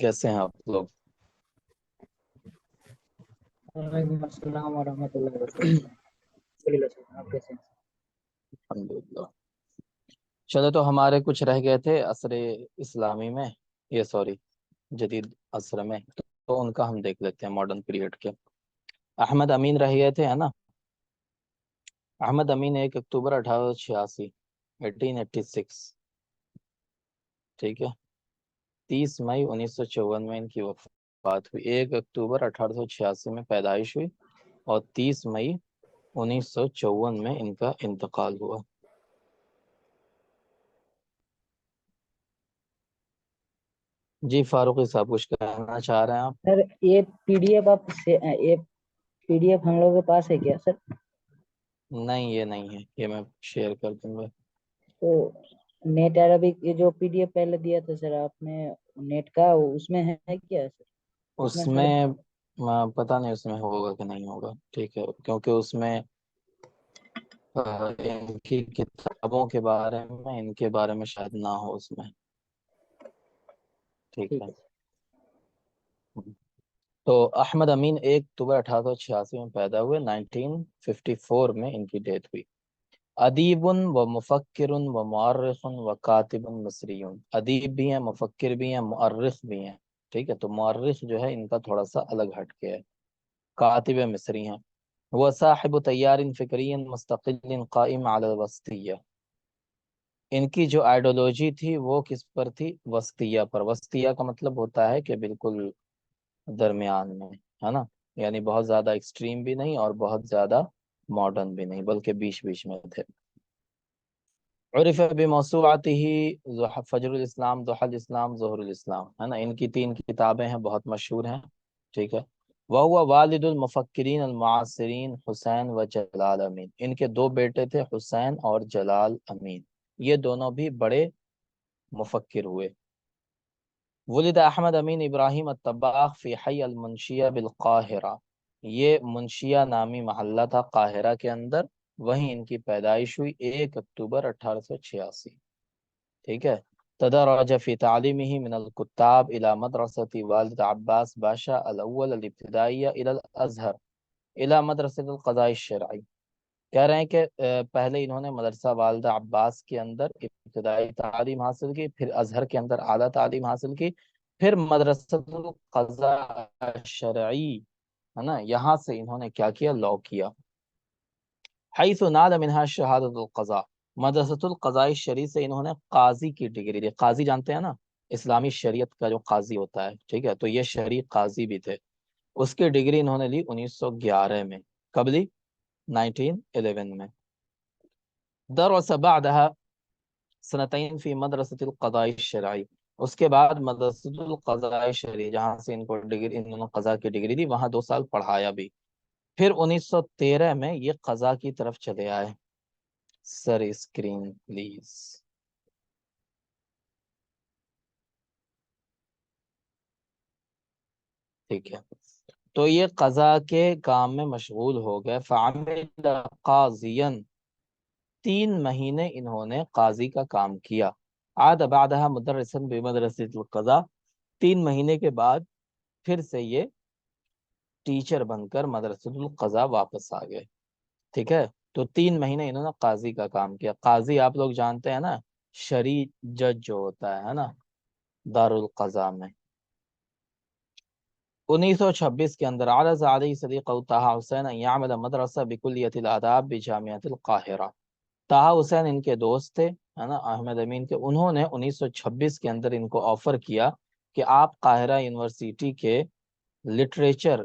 कैसे हैं आप लोग? वालेकुम अस्सलाम वरहमतुल्लाहि वबरकातुहू। बिल्कुल सर, आप कैसे हैं? अल्हम्दुलिल्लाह। चलो, तो हमारे कुछ रह गए थे असर इस्लामी में, ये सॉरी, जदीद असर में। तो उनका हम देख लेते हैं, मॉडर्न पीरियड के। अहमद अमीन रह गए थे, है ना। अहमद अमीन 1 अक्टूबर 1886, 1886, ठीक है। 30 मई 1954 में इनकी वफात हुई। 1 अक्टूबर 1886 में पैदाइश हुई और 30 मई 1954 में इनका इंतकाल हुआ। जी फारूकी साहब, कुछ कहना चाह रहे हैं आप? सर, ये पीडीएफ ये पीडीएफ हम लोगों के पास है क्या सर? नहीं, ये नहीं है, ये मैं शेयर कर दूंगा। तो नेट अरबिक ये जो पीडीएफ पहले दिया था सर आपने, नेट का उसमें है क्या सर? उसमें थोड़ी। उसमें पता नहीं उसमें होगा कि नहीं होगा, ठीक है, क्योंकि उसमें इनकी किताबों के बारे में, इनके बारे में शायद ना हो उसमें। ठीक ठीक है। है तो अहमद अमीन 1 अक्टूबर 1886 में पैदा हुए। 1954 में इनकी डेथ हुई। अदीबुन व मुफक्किरुन व मुअर्रिखुन व कातिबुन मसरियुन। अदीब भी हैं, मुफक्किर भी हैं, मुअर्रिख भी हैं। ठीक है, तो मुअर्रिख जो है इनका थोड़ा सा अलग हटके है। कातिब मिस्री हैं। वह साहिब तैयारिन फ़िक्रियन मुस्तक़िल्लिन क़ाइम अला वस्तिय्या। इनकी जो आइडियोलॉजी थी वो किस पर थी? वस्तिया पर। वस्तिया का मतलब होता है कि बिल्कुल दरमियान में, है ना। यानी बहुत ज्यादा एक्सट्रीम भी नहीं और बहुत ज्यादा मॉडर्न भी नहीं, बल्कि बीच बीच में थे। उरिफ बिमौसूआतिही फजरुल इस्लाम, दुहल इस्लाम, ज़ोहरुल इस्लाम, है ना। इनकी 3 किताबें हैं, बहुत मशहूर हैं। ठीक है। वह हुआ वालिदुल मुफक्किरीन अल मुआसिरीन हुसैन व जलाल अमीन। इनके 2 बेटे थे, हुसैन और जलाल अमीन। ये दोनों भी बड़े मुफक्किर हुए। वलिद अहमद अमीन इब्राहिम अत्तबाख फ़ी हई अल मुंशिया बिल काहिरा। ये मुंशिया नामी महल्ला था काहिरा के अंदर, वहीं इनकी पैदाइश हुई। 1 अक्टूबर 1886, ठीक है। तदरज फ़ी तालीमिही मिनल कुत्ताब इला मदरसती वालिद अब्बास बाशा अल अव्वल अल इब्तिदाइया इला अल अज़हर इला मदरसतुल क़ज़ाई शरई। कह रहे हैं कि पहले इन्होंने मदरसा वालिदा अब्बास के अंदर इब्तदाई तालीम हासिल की, फिर अजहर के अंदर आला तालीम हासिल की, फिर मदरसतुल क़ज़ा शरई, है ना, यहाँ से इन्होंने क्या किया? लॉ किया। हैसु नाल मिनहा शहादतुल क़ज़ा। मदरसतुल क़ज़ाई शरी से इन्होंने काजी की डिग्री ली। काजी जानते हैं ना, इस्लामी शरीयत का जो काजी होता है, ठीक है। तो ये शरी काजी भी थे। उसकी डिग्री इन्होंने ली 1911 में। कब ली? 1911 में। दरस बअदहा सनतैन फी मदरसतुल क़ज़ाई शरई। उसके बाद मदरसतुल क़ज़ाई शरई, जहाँ से इनको डिग्री, इन्होंने क़ज़ा की डिग्री दी, वहाँ 2 साल पढ़ाया भी। फिर 1913 में ये क़ज़ा की तरफ चले आए। Sir screen please. ठीक है। तो ये क़ज़ा के काम में मशगूल हो गए। फ़अमिल क़ाज़ियन। 3 महीने इन्होंने काजी का काम किया। आद बादहा मुदर्रिसन बिमदरसतिल क़ज़ा। 3 महीने के बाद फिर से ये टीचर बनकर मदरसतुल क़ज़ा वापस आ गए। ठीक है। तो 3 महीने इन्होंने काजी का काम किया। काजी आप लोग जानते हैं ना, शरी जज जो होता है ना, दारुल क़ज़ा में। 1926 के अंदर अरज़ अलैहि सदीक़ ताहा हुसैन अन यअमल मदरसा बिकुल्लियतिल आदाब बिजामिअतिल क़ाहिरा। ताहा हुसैन इनके दोस्त थे, है ना, अहमद अमीन के। उन्होंने 1926 के अंदर इनको ऑफर किया कि आप काहिरा यूनिवर्सिटी के लिटरेचर,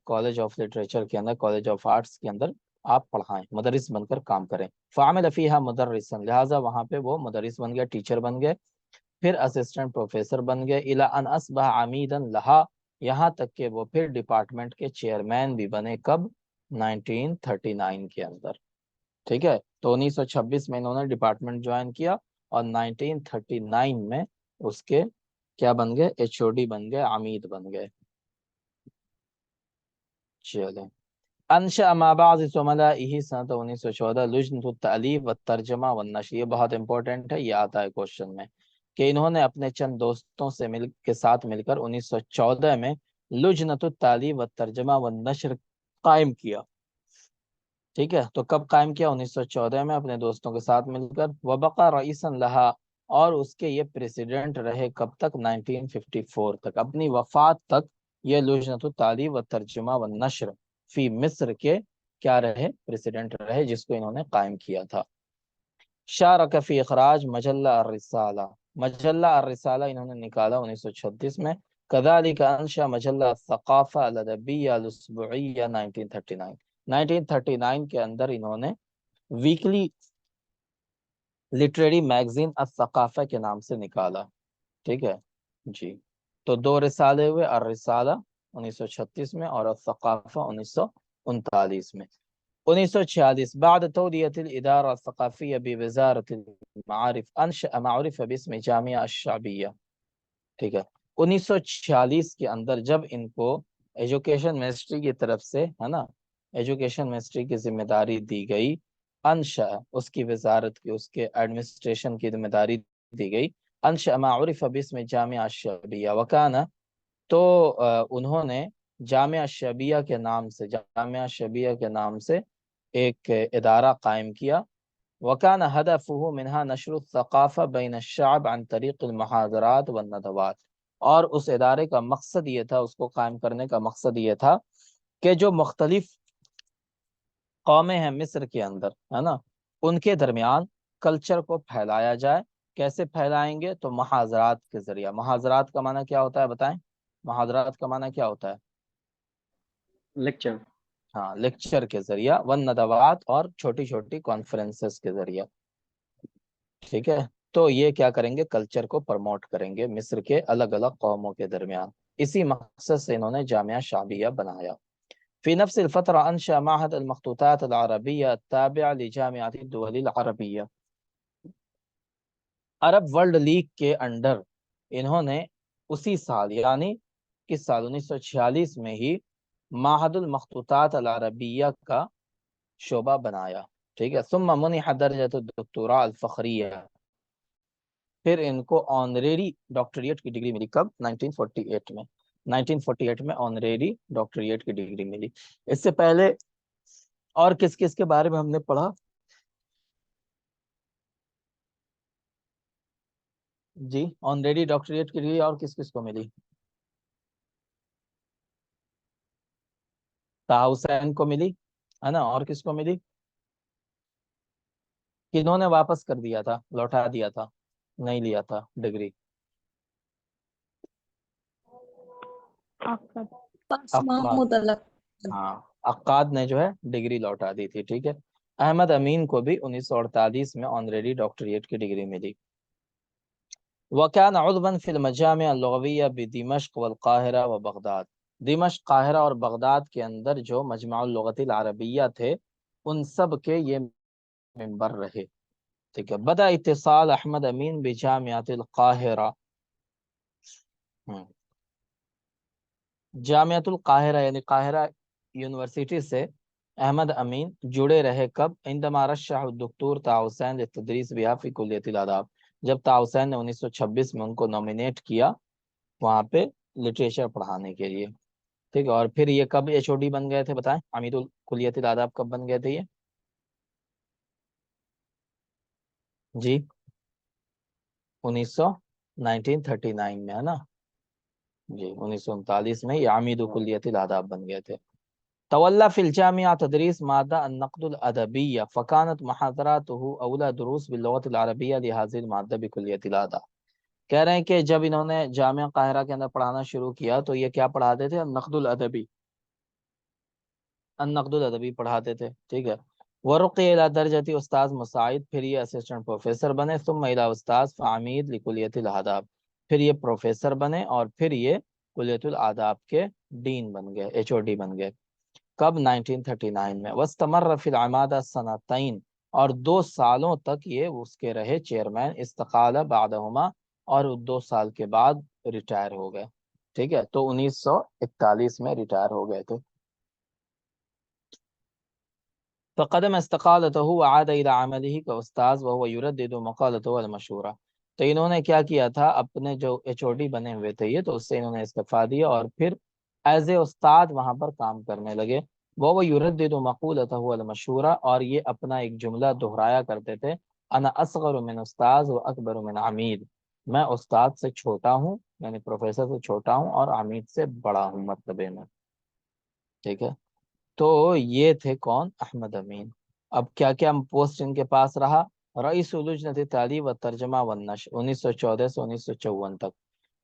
कॉलेज ऑफ लिटरेचर के अंदर, कॉलेज ऑफ आर्ट्स के अंदर आप पढ़ाएं, मदरिस बनकर काम करें। फ़ामिल फ़ीहा मुदर्रिसन। लिहाजा वहाँ पे वो मदरिस बन गया, टीचर बन गए। फिर असिस्टेंट प्रोफेसर बन गए। इला अन अस्बह अमीदन लहा। यहाँ तक कि वो फिर डिपार्टमेंट के चेयरमैन भी बने। कब? 1939 के अंदर। ठीक है। तो 1926 में इन्होंने डिपार्टमेंट ज्वाइन किया और 1939 में उसके क्या बन गए? एचओडी बन गए, आमीद बन गए। चले। अनशा माबाज ज़ुमलाइही सनत 1914 लुज्नतुत तालीफ व तर्जमा व नश्र। ये बहुत इंपॉर्टेंट है, ये आता है क्वेश्चन में। کہ انہوں نے اپنے چند دوستوں سے کے ساتھ مل کر 1914 میں لجنۃ التعلیم و ترجمہ و نشر قائم کیا. ٹھیک ہے، تو کب قائم کیا؟ 1914 میں اپنے دوستوں کے ساتھ مل کر. وبقى رئیسا لها، اور اس کے یہ پریسیڈنٹ رہے کب تک؟ 1954 تک، اپنی وفات تک یہ لجنۃ التعلیم و ترجمہ و نشر فی مصر کے کیا رہے؟ پریسیڈنٹ رہے، جس کو انہوں نے قائم کیا تھا. شارک فی اخراج مجلہ الرسالہ، مجلہ الرسالہ انہوں نے نکالا 1936 میں. كذلك انشا مجلہ الثقافہ الادبیہ الاسبوعیہ 1939، 1939 کے اندر انہوں نے ویکلی لٹریری میگزین الثقافہ کے نام سے نکالا. ٹھیک ہے جی. تو دو رسالے ہوئے، الرسالہ 1936 میں اور الثقافہ 1939 میں. 1946 بعد تولیت الادارہ الثقافیہ بوزارت المعارف انشأ معرف باسم جامعہ الشعبیہ. ٹھیک ہے، 1946 کے اندر جب ان کو ایجوکیشن منسٹری کی طرف سے ہے نا، ایجوکیشن منسٹری کی ذمہ داری دی گئی، انشأ اس کی وزارت کی، اس کے ایڈمنسٹریشن کی ذمہ داری دی گئی. انشأ ما عرف باسم جامعہ الشعبیہ وکانا، تو انہوں نے جامعہ شعبیہ کے نام سے، جامعہ شعبیہ کے نام سے ایک ادارہ قائم کیا. وکان هدفه منها نشر الثقافہ بین الشعب عن طریق المحاضرات والندوات، اور اس ادارے کا مقصد یہ تھا، اس کو قائم کرنے کا مقصد یہ تھا کہ جو مختلف قومیں ہیں مصر کے اندر ہے نا، ان کے درمیان کلچر کو پھیلایا جائے. کیسے پھیلائیں گے؟ تو محاضرات کے ذریعہ. محاضرات کا معنی کیا ہوتا ہے بتائیں؟ محاضرات کا معنی کیا ہوتا ہے؟ لیکچر. ہاں، لیکچر کے ذریعہ، والندوات اور چھوٹی چھوٹی کانفرنسز کے ذریعہ. ٹھیک ہے، تو یہ کیا کریں گے؟ کلچر کو پروموٹ کریں گے مصر کے الگ الگ قوموں کے درمیان. اسی مقصد سے انہوں نے جامعہ شعبیہ بنایا. فی نفس الفترہ انشأ معہد المخطوطات العربیہ التابع لجامعۃ الدول العربیہ. عرب ورلڈ لیگ کے انڈر انہوں نے اسی سال، یعنی کس سال؟ 1946 میں ہی معہد المخطوطات العربیہ کا شعبہ بنایا. ٹھیک ہے، ثم منح درجۃ الدکتوراه الفخریہ، پھر ان کو آنریری ڈاکٹریٹ کی ڈگری ملی. کب؟ 1948 میں. 1948 میں آنریری ڈاکٹریٹ کی ڈگری ملی. اس سے پہلے اور کس کس کے بارے میں ہم نے پڑھا؟ جی، آنریری ڈاکٹریٹ کی ڈگری اور کس کس کو ملی؟ طه حسین کو ملی ہے نا، اور کس کو ملی؟ کنہوں نے واپس کر دیا تھا، لوٹا دیا تھا، نہیں لیا تھا ڈگری؟ عقاد. ہاں، عقاد نے جو ہے ڈگری لوٹا دی تھی. ٹھیک ہے، احمد امین کو بھی 1948 میں آنریری ڈاکٹریٹ کی ڈگری ملی. وكان عضوا في المجامع اللغوية بدمشق والقاہرہ و بغداد. دمشق، قاہرہ اور بغداد کے اندر جو مجمع اللغت العربیہ تھے، ان سب کے یہ ممبر رہے. ٹھیک ہے، بدأ اتصال احمد امین بجامعۃ القاہرہ. جامعۃ القاہرہ یعنی قاہرہ یونیورسٹی سے احمد امین جڑے رہے. کب؟ عندما رشح الدکتور طه حسین للتدریس بها فی کلیۃ الآداب، جب طه حسین نے 1926 میں ان کو نومینیٹ کیا وہاں پہ لٹریچر پڑھانے کے لیے. ٹھیک ہے، اور پھر یہ کب ایچ او ڈی بن گئے تھے بتائیں؟ عمید الکلیۃ الآداب کب بن گئے تھے یہ؟ جی 1939 میں ہے نا جی. 1939 میں یہ عمید کلیۃ الآداب بن گئے تھے. تولى في الجامعة تدريس مادة النقد الأدبية فكانت محاضراته أولى دروس باللغة العربية لهذه المادة بكلية الآداب. کہہ رہے ہیں کہ جب انہوں نے جامعہ قاہرہ کے اندر پڑھانا شروع کیا تو یہ کیا پڑھاتے تھے؟ النقد الادبی، النقد الادبی پڑھاتے تھے. ٹھیک ہے، ورقی الى درجتی استاذ مساعد، پھر یہ اسسٹنٹ پروفیسر بنے. ثم الى استاذ فعمید لکلیۃ الآداب، پھر یہ پروفیسر بنے اور پھر یہ کلیۃ الآداب کے ڈین بن گئے، ایچ او ڈی بن گئے. کب؟ 1939 میں. واستمر فی العمادہ سنتین، اور 2 سالوں تک یہ اس کے رہے چیئرمین. استقال بعدہما، اور 2 سال کے بعد ریٹائر ہو گئے. ٹھیک ہے، تو 1941 میں ریٹائر ہو گئے تھے. فقدم استقالته وعاد الى عمله كاستاذ وهو يردد مقالته المشهورة. تو انہوں نے کیا کیا تھا، اپنے جو HOD بنے ہوئے تھے یہ، تو اس سے انہوں نے استعفیٰ دیا اور پھر ایز اے استاد وہاں پر کام کرنے لگے۔ وہ یردد مقولتہ المشہورہ، اور یہ اپنا ایک جملہ دہرایا کرتے تھے، انا اصغر من استاذ و اکبر من عمید، میں استاد سے چھوٹا ہوں، یعنی پروفیسر سے چھوٹا ہوں، اور عمید سے بڑا ہوں مرتبے میں، ٹھیک ہے۔ تو یہ تھے کون، احمد امین۔ اب کیا کیا پوسٹ ان کے پاس رہا، رئیس لجنۃ تعلیم و ترجمہ والنشر 1914 سے 1954 تک،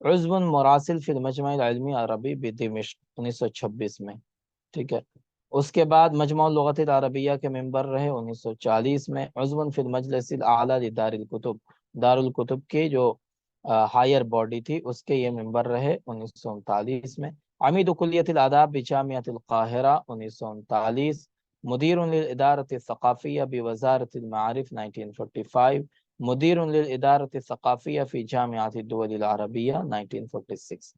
عضو مراسل فی المجمع العلمی عربی بدمشق 1926 میں، ٹھیک ہے۔ اس کے بعد مجمع اللغت العربیہ کے ممبر رہے 1940 میں، عضو فی المجلس الاعلی لدار الکتب، دار الکتب کی جو ہائر باڈی تھی اس کے یہ ممبر رہے 1939 میں، عمید کلیت الآداب بجامعۃ القاہرہ 1939، مدیر للادارۃ الثقافیہ بوزارت المعارف 1945، مدیر للادارۃ الثقافیہ فی جامعات الدول العربیہ 1946۔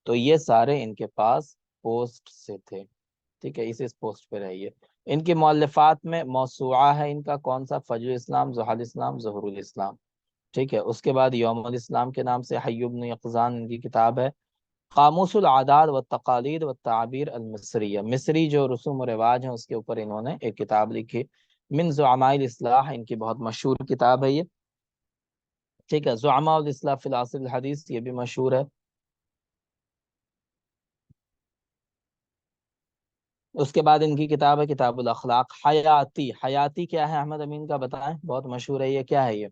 تو یہ سارے ان کے پاس پوسٹ سے تھے، ٹھیک ہے، اس پوسٹ پہ رہیے۔ ان کی مؤلفات میں موسوعہ ہے ان کا کون سا، فجر الاسلام، ضحی الاسلام، ظہور الاسلام، ٹھیک ہے۔ اس کے بعد یوم الاسلام کے نام سے حی بن یقظان ان کی کتاب ہے، قاموس العادات والتقالید والتعابیر المصریہ، مصری جو رسوم و رواج ہیں اس کے اوپر انہوں نے ایک کتاب لکھی، من زعماء الاصلاح، ان کی بہت مشہور کتاب ہے یہ، ٹھیک ہے۔ زعماء الاصلاح فی العصر الحدیث، یہ بھی مشہور ہے۔ اس کے بعد ان کی کتاب ہے کتاب الاخلاق۔ حیاتی، حیاتی کیا ہے احمد امین کا بتائیں، بہت مشہور ہے یہ، کیا ہے یہ،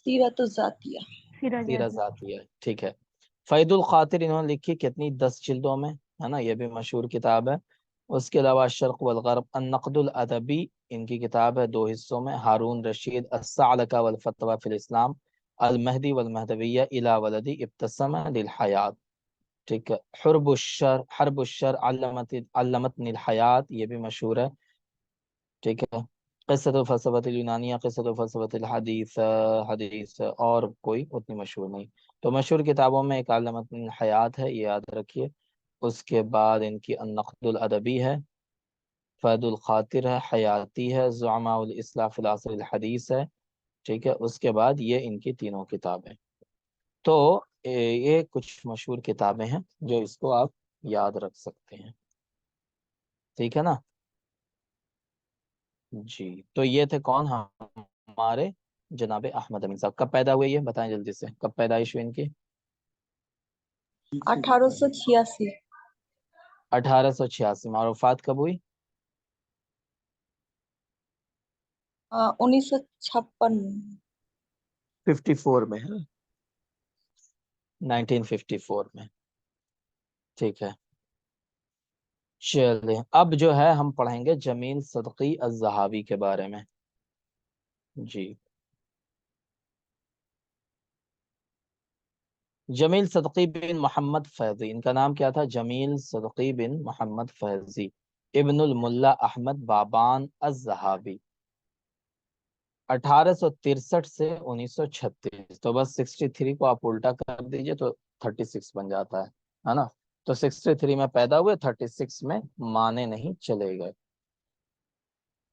سیرت الذاتیہ، سیرت ذاتیہ، ٹھیک ہے۔ فید الخاطر انہوں نے لکھی کتنی، 10 جلدوں میں، ہے نا، یہ بھی مشہور کتاب ہے۔ اس کے علاوہ الشرق والغرب، النقد الادبی ان کی کتاب ہے 2 حصوں میں، ہارون رشید، الثعلقہ والفتویٰ فی الاسلام، المہدی والمہدویہ الی ولدی ابتسم للحیات، ٹھیک ہے۔ حرب الشر علمتنی الحیات، یہ بھی مشہور ہے، ٹھیک ہے۔ قصۃ الفلسفۃ الینانیہ، قصۃ الفلسفۃ الحدیث، حدیث، اور کوئی اتنی مشہور نہیں۔ تو مشہور کتابوں میں ایک علمتنی الحیات ہے، یہ یاد رکھیے۔ اس کے بعد ان کی النقد الادبی ہے، فید الخاطر ہے، حیاتی ہے، زعماء الاصلاح فی العصر الحدیث ہے، ٹھیک ہے۔ اس کے بعد یہ ان کی تینوں کتابیں۔ تو یہ کچھ مشہور کتابیں ہیں جو اس کو آپ یاد رکھ سکتے ہیں، ٹھیک ہے نا جی۔ تو یہ تھے کون، ہمارے جناب احمد امین صاحب۔ کب پیدا ہوئے یہ بتائیں جلدی سے، کب پیدائش ہوئی ان کی، 1886، 1886 اور وفات کب ہوئی، 1956، 54 میں ہے، 1954 میں، ٹھیک ہے۔ چلیں اب جو ہے ہم پڑھیں گے جمیل صدقی الذہابی کے بارے میں، جی۔ جمیل صدقی بن محمد فیضی، ان کا نام کیا تھا، جمیل صدقی بن محمد فیضی، ابن الملا احمد بابان الذہابی، 1863 سے 1936، تو بس 63 کو آپ الٹا کر دیجئے تو 36 بن جاتا ہے نا۔ تو 63 میں پیدا ہوئے، 36 میں مانے نہیں چلے گئے۔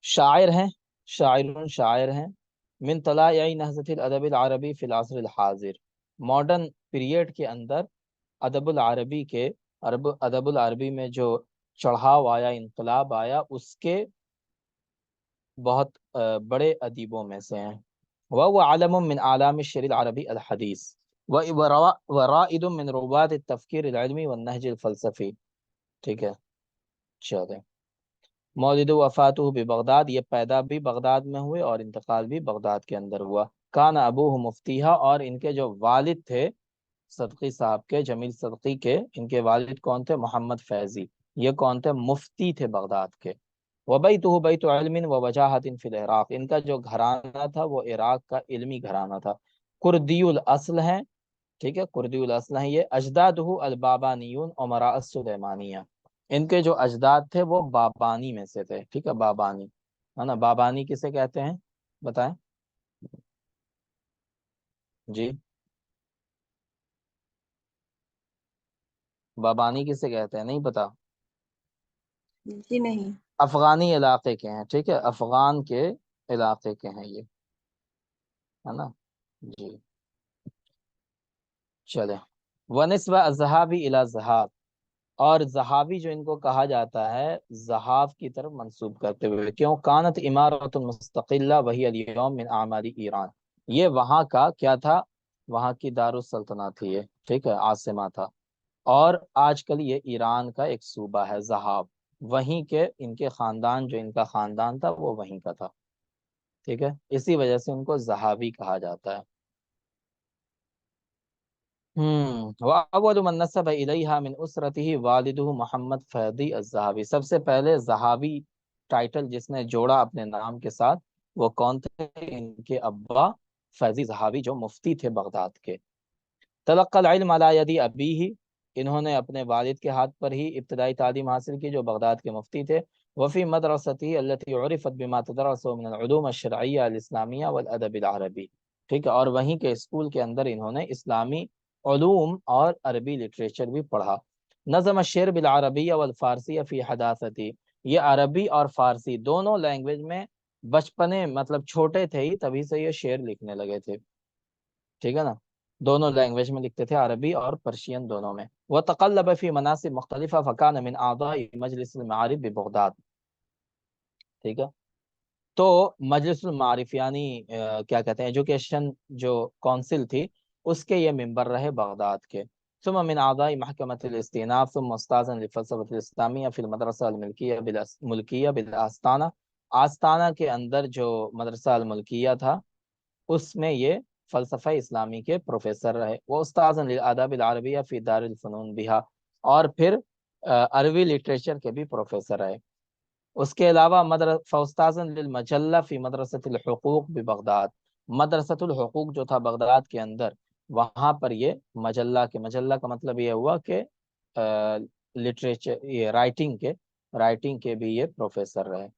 شاعر ہیں، شاعر ہیں، من طلائع نہضۃ الادب العربی فی العصر الحاضر، ماڈرن پیریڈ کے اندر ادب العربی کے، ادب العربی میں جو چڑھاؤ آیا، انقلاب آیا، اس کے بہت بڑے ادیبوں میں سے ہیں۔ وہ عالم من اعلام الشعر العربی الحدیث، ورائد من رواد التفکیر العلمی والنہج الفلسفی، ٹھیک ہے۔ چلیں، مولد وفاتہ ببغداد، یہ پیدا بھی بغداد میں ہوئے اور انتقال بھی بغداد کے اندر ہوا۔ کان ابوہ مفتیہا، اور ان کے جو والد تھے صدقی صاحب کے، جمیل صدقی کے، ان کے والد کون تھے، محمد فیضی، یہ کون تھے، مفتی تھے بغداد کے۔ وبیتہ بیت علم ووجاہت فی العراق، ان کا جو گھرانہ تھا وہ عراق کا علمی گھرانہ تھا۔ کردی الاصل ہیں، ٹھیک ہے، کردی الاصل ہیں یہ۔ اجدادہ البابانیون امراء السلیمانیہ، ان کے جو اجداد تھے وہ بابانی میں سے تھے، ٹھیک ہے، بابانی، ہے نا۔ بابانی کسے کہتے ہیں بتائیں جی، بابانی کسے کہتے ہیں، نہیں پتا، جی نہیں، افغانی علاقے کے ہیں، ٹھیک ہے، افغان کے علاقے کے ہیں یہ، ہے نا جی۔ चले। वनिस्बा ज़हाबी इला ज़हाब, और ज़हाबी जो इनको कहा जाता है ज़हाब की तरफ मंसूब करते हुए, क्यों? कानत इमारतुन मुस्तकिल्ला वही अल-यौम मिन आमाली ईरान, ये वहाँ का क्या था? वहाँ की दारुस सल्तनत थी ये, ठीक है, आसिमा था, और आजकल ये ईरान का एक सूबा है ज़हाब, वहीं के इनके ख़ानदान, जो इनका ख़ानदान था वो वहीं का था, ठीक है, इसी वजह से उनको ज़हाबी कहा जाता है। वअव्वल मन नसब इलैहा मिन उसरतिही वालिदुहु मोहम्मद फैदी अज़्ज़हाबी, सबसे पहले ज़हाबी टाइटल जिसने जोड़ा अपने नाम के साथ वो कौन थे? इनके अब्बा फैजी ज़हाबी, जो मुफ्ती थे बगदाद के। तलक्कल इल्म अला यदी अबीही, इन्होंने अपने वालिद के हाथ पर ही इब्तदाई तालीम हासिल की, जो बगदाद के मुफ्ती थे। वफ़ी मदरसती अल्लती उरिफत बिमा तदरसु मिन अल-उलूम अश-शरइय्या अल-इस्लामिय्या वल अदब अल-अरबी, ठीक है, और वहीं के स्कूल के अंदर इन्होंने इस्लामी उलूम और अरबी लिटरेचर भी पढ़ा। नज़म शेर बिल अरबिय्या वल फ़ारसिय्या फ़ी हदासती, ये अरबी और फ़ारसी दोनों लैंग्वेज में बचपने, मतलब छोटे थे ही तभी से ये शेर लिखने लगे थे, ठीक है ना, दोनों लैंग्वेज में लिखते थे, अरबी और पर्शियन दोनों में। वह तक़ल्लब फ़ी मनासिब मुख्तलिफ़ा फ़कान मिन आज़ाई मजलिसिल मआरिफ़ बिबगदाद, ठीक है, तो मजलिसुल मारिफ यानी क्या कहते हैं, एजुकेशन जो काउंसिल थी उसके ये मेंबर रहे बगदाद के। सुम्मा मिन आज़ाई महकमतिल इस्तिनाफ सुम्मा उस्ताज़न लिफ़लसफ़तिल इस्लामिय्या फ़िल मदरसा अल मुल्किया बिल आस्ताना, आस्ताना के अंदर जो मदरसा अल मुल्किया था उसमें ये फ़लसफ़ा इस्लामी के प्रोफेसर रहे। वो उस्ताज़न लिल आदाब अल अरबिया फ़ी दारुल फ़ुनून बिहा, और फिर अरबी लिटरेचर के भी प्रोफेसर रहे। उसके अलावा फ़उस्ताज़न लिल मजल्ला फ़ी मदरसतिल हुकूक बि बगदाद, मदरसतुल हुकूक जो था बगदाद के अंदर, वहाँ पर ये मजल्ला का मतलब ये हुआ कि लिटरेचर, ये राइटिंग के भी ये प्रोफेसर रहे।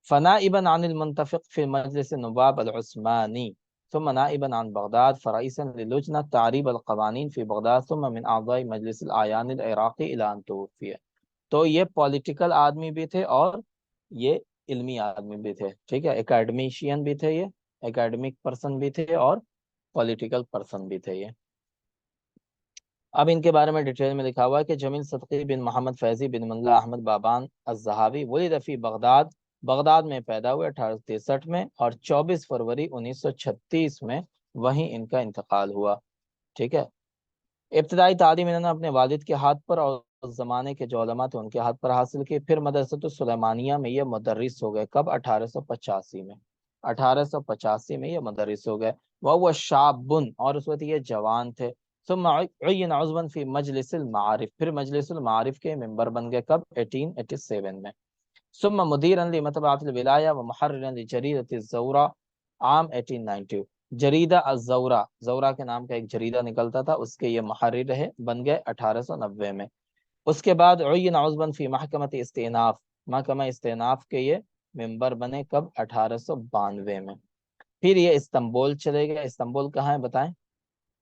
फ़नाइबन अनिल मुंतफ़िक़ फ़ी मजलिस नवाब अल उस्मानी सुम्मा नाइबन अन बगदाद फ़रईसन लिलुजना तारीब अल क़वानीन फ़ी बगदाद सुम्मा मिन आज़ाई मजलिस अल आयान अल इराक़ी इला अन तुवफ़िया, तो ये पॉलिटिकल आदमी भी थे और ये इल्मी आदमी भी थे, ठीक है, एकेडमिशियन भी थे, ये एकेडमिक पर्सन भी थे और पॉलिटिकल पर्सन भी थे ये। अब इनके बारे में डिटेल में लिखा हुआ है कि जमील सदकी बिन मोहम्मद फैजी बिन मुल्ला अहमद बाबान अज़्ज़हाबी वलिद फ़ी बगदाद, बगदाद में पैदा हुए 1863 में, और 24 फरवरी 1936 में वहीं इनका इंतकाल हुआ, ठीक है। इब्तदाई तालीम इन्होंने अपने वालिद के हाथ पर और उस ज़माने के जो उलमा थे उनके हाथ पर हासिल की। फिर मदरसतुल सुलेमानिया में ये मुदर्रिस हो गए, कब? 1885 में, 1885 में ये मुदर्रिस हो गए। वह शाबुन, और उस वक्त ये जवान थे। सुम्मा उय्यिन उज़वन फ़ी मजलिसिल मारिफ, फिर मजलिसुल मारिफ के मेंबर बन गए, कब? 1887 में। सुम्मा मुदीरन लि मतबाअतिल विलाया व मुहर्रिरन लि जरीदतिज़ ज़ौरा आम 1890, जरीदा अज़-ज़ौरा, ज़ौरा के नाम का एक जरीदा निकलता था, उसके ये मुहर्रिर रहे, बन गए 1890 में। उसके बाद उय्यिन उज़वन फ़ी महकमत इस्तिनाफ, महकमा इस्तिनाफ के ये मेंबर बने, कब? 1892 में। फिर ये इस्तांबुल चले गए। इस्तांबुल कहाँ है बताएं?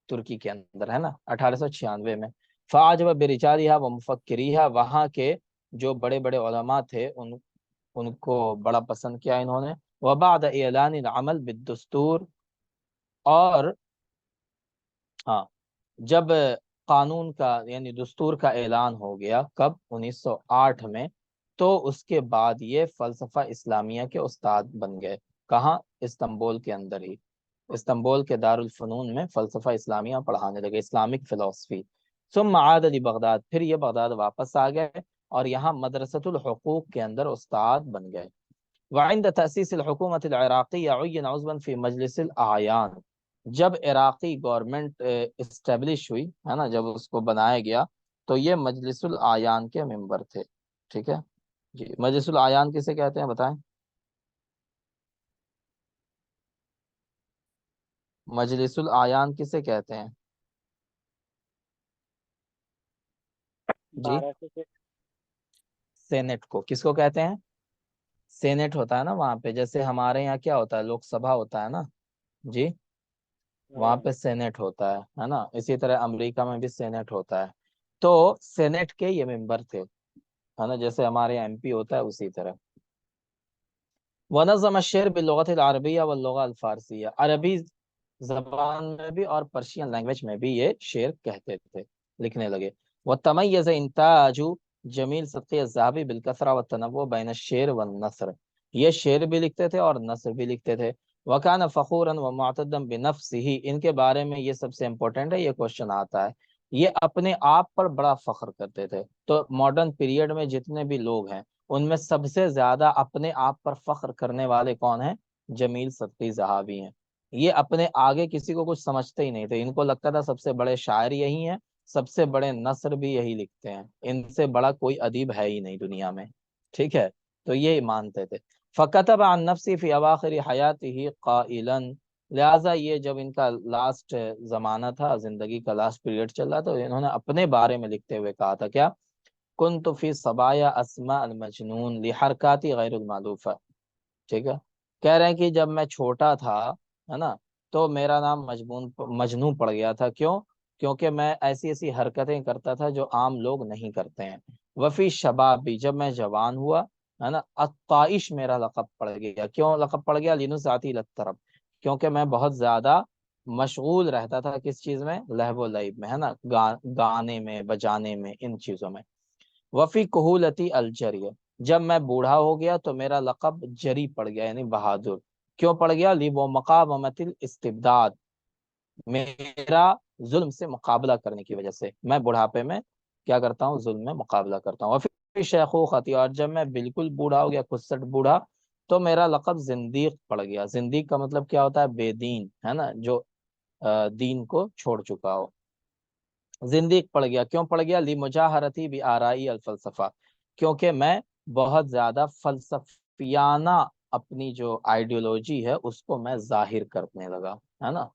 तुर्की के अंदर है ना, 1896 में। फ़ाअजब बिरिजालिहा व मुफक्किरिहा, वहाँ के जो बड़े बड़े उलमा थे उनको बड़ा पसंद किया इन्होंने। वबाद एलान अमल बिदस्तूर, और हाँ, जब कानून का यानी दस्तूर का ऐलान हो गया, कब? 1908 में, तो उसके बाद ये फ़लसफ़ा इस्लामिया के उस्ताद बन गए। कहाँ? इस्तांबुल के अंदर ही, इस्तांबुल के दारुल फ़नून में फ़लसफ़ा इस्लामिया पढ़ाने लगे, इस्लामिक फ़िलॉसफ़ी। सुम्मा आद अली बगदाद, फिर ये बगदाद वापस आ गए और यहाँ मदरसतुल हुकूक के अंदर उस्ताद बन गए। वइंद तअसीसिल हुकूमतिल इराक़िय्या उय्यिन उज़वन फ़ी मजलिसिल आयान, जब इराक़ी गवर्नमेंट इस्टेब्लिश हुई है ना, जब उसको बनाया गया, तो ये मजलिसुल आयान के मेंबर थे, ठीक है जी। मजलिसुल आयान किसे कहते हैं बताएं? मजलिसुल आयान किसे कहते हैं जी? 12 से सेनेट को किसको कहते हैं? सेनेट होता है ना वहां पे, जैसे हमारे यहाँ क्या होता है, लोकसभा होता है ना जी, वहां पे सेनेट होता है ना, इसी तरह अमेरिका में भी सेनेट होता है। तो सेनेट के ये मेंबर थे, है ना, जैसे हमारे यहाँ एमपी होता है उसी तरह। वनज़म शेर बिल्लुगतिल अरबिय्या वल लुगा अल फारसिय्या, अरबी زبان میں بھی اور پرشین لینگویج میں بھی یہ شعر کہتے تھے، لکھنے لگے۔ وتمیز انتاج جمیل صدقی الذہبی بالکثرہ والتنوع بین الشعر والنثر، یہ شعر بھی لکھتے تھے اور نثر بھی لکھتے تھے۔ وکان فخورا ومعتدا بنفسہ، ان کے بارے میں یہ سب سے امپورٹنٹ ہے، یہ کوشچن آتا ہے، یہ اپنے آپ پر بڑا فخر کرتے تھے۔ تو ماڈرن پیریڈ میں جتنے بھی لوگ ہیں ان میں سب سے زیادہ اپنے آپ پر فخر کرنے والے کون ہیں؟ جمیل صدقی ذہبی ہیں۔ یہ اپنے آگے کسی کو کچھ سمجھتے ہی نہیں تھے، ان کو لگتا تھا سب سے بڑے شاعر یہی ہیں، سب سے بڑے نثر بھی یہی لکھتے ہیں، ان سے بڑا کوئی ادیب ہے ہی نہیں دنیا میں، ٹھیک ہے؟ تو یہ مانتے تھے۔ فَكَتَبَ عَن نَفْسِهِ فِي أَوَاخِرِ حَيَاتِهِ قَائِلًا، لہٰذا یہ جب ان کا لاسٹ زمانہ تھا، زندگی کا لاسٹ پیریڈ چل رہا تھا، تو انہوں نے اپنے بارے میں لکھتے ہوئے کہا تھا کیا؟ كنت في صبايا اسماء المجنون لحرکاتی غیر المعلوفہ، ٹھیک ہے؟ کہہ رہے ہیں کہ جب میں چھوٹا تھا، ہے نا، تو میرا نام مجنون پڑ گیا تھا، کیوں؟ کیونکہ میں ایسی ایسی حرکتیں کرتا تھا جو عام لوگ نہیں کرتے ہیں۔ وفی شباب بھی، جب میں جوان ہوا، ہے نا، الطائش میرا لقب پڑ گیا، کیوں لقب پڑ گیا؟ لنزعتی للطرب، کیونکہ میں بہت زیادہ مشغول رہتا تھا کس چیز میں؟ لہو و لعب میں، ہے نا، گانے میں، بجانے میں، ان چیزوں میں۔ وفی کہولتی الجری، جب میں بوڑھا ہو گیا تو میرا لقب جری پڑ گیا، یعنی بہادر، کیوں پڑ گیا؟ لی وہ مقامت الاستبداد، میرا ظلم سے مقابلہ کرنے کی وجہ سے میں بڑھاپے میں کیا کرتا ہوں؟ ظلم میں مقابلہ کرتا ہوں۔ وفی شیخوختی، اور جب میں بالکل بوڑھا ہو گیا، خسٹ بوڑھا، تو میرا لقب زندیق پڑ گیا۔ زندیق کا مطلب کیا ہوتا ہے؟ بے دین، ہے نا، جو دین کو چھوڑ چکا ہو، زندیق پڑ گیا۔ کیوں پڑ گیا؟ لی مجاہرتی بھی آرائی الفلسفہ، کیونکہ میں بہت زیادہ فلسفیانہ اپنی جو آئیڈیولوجی ہے اس کو میں ظاہر کرنے لگا، ہے نا،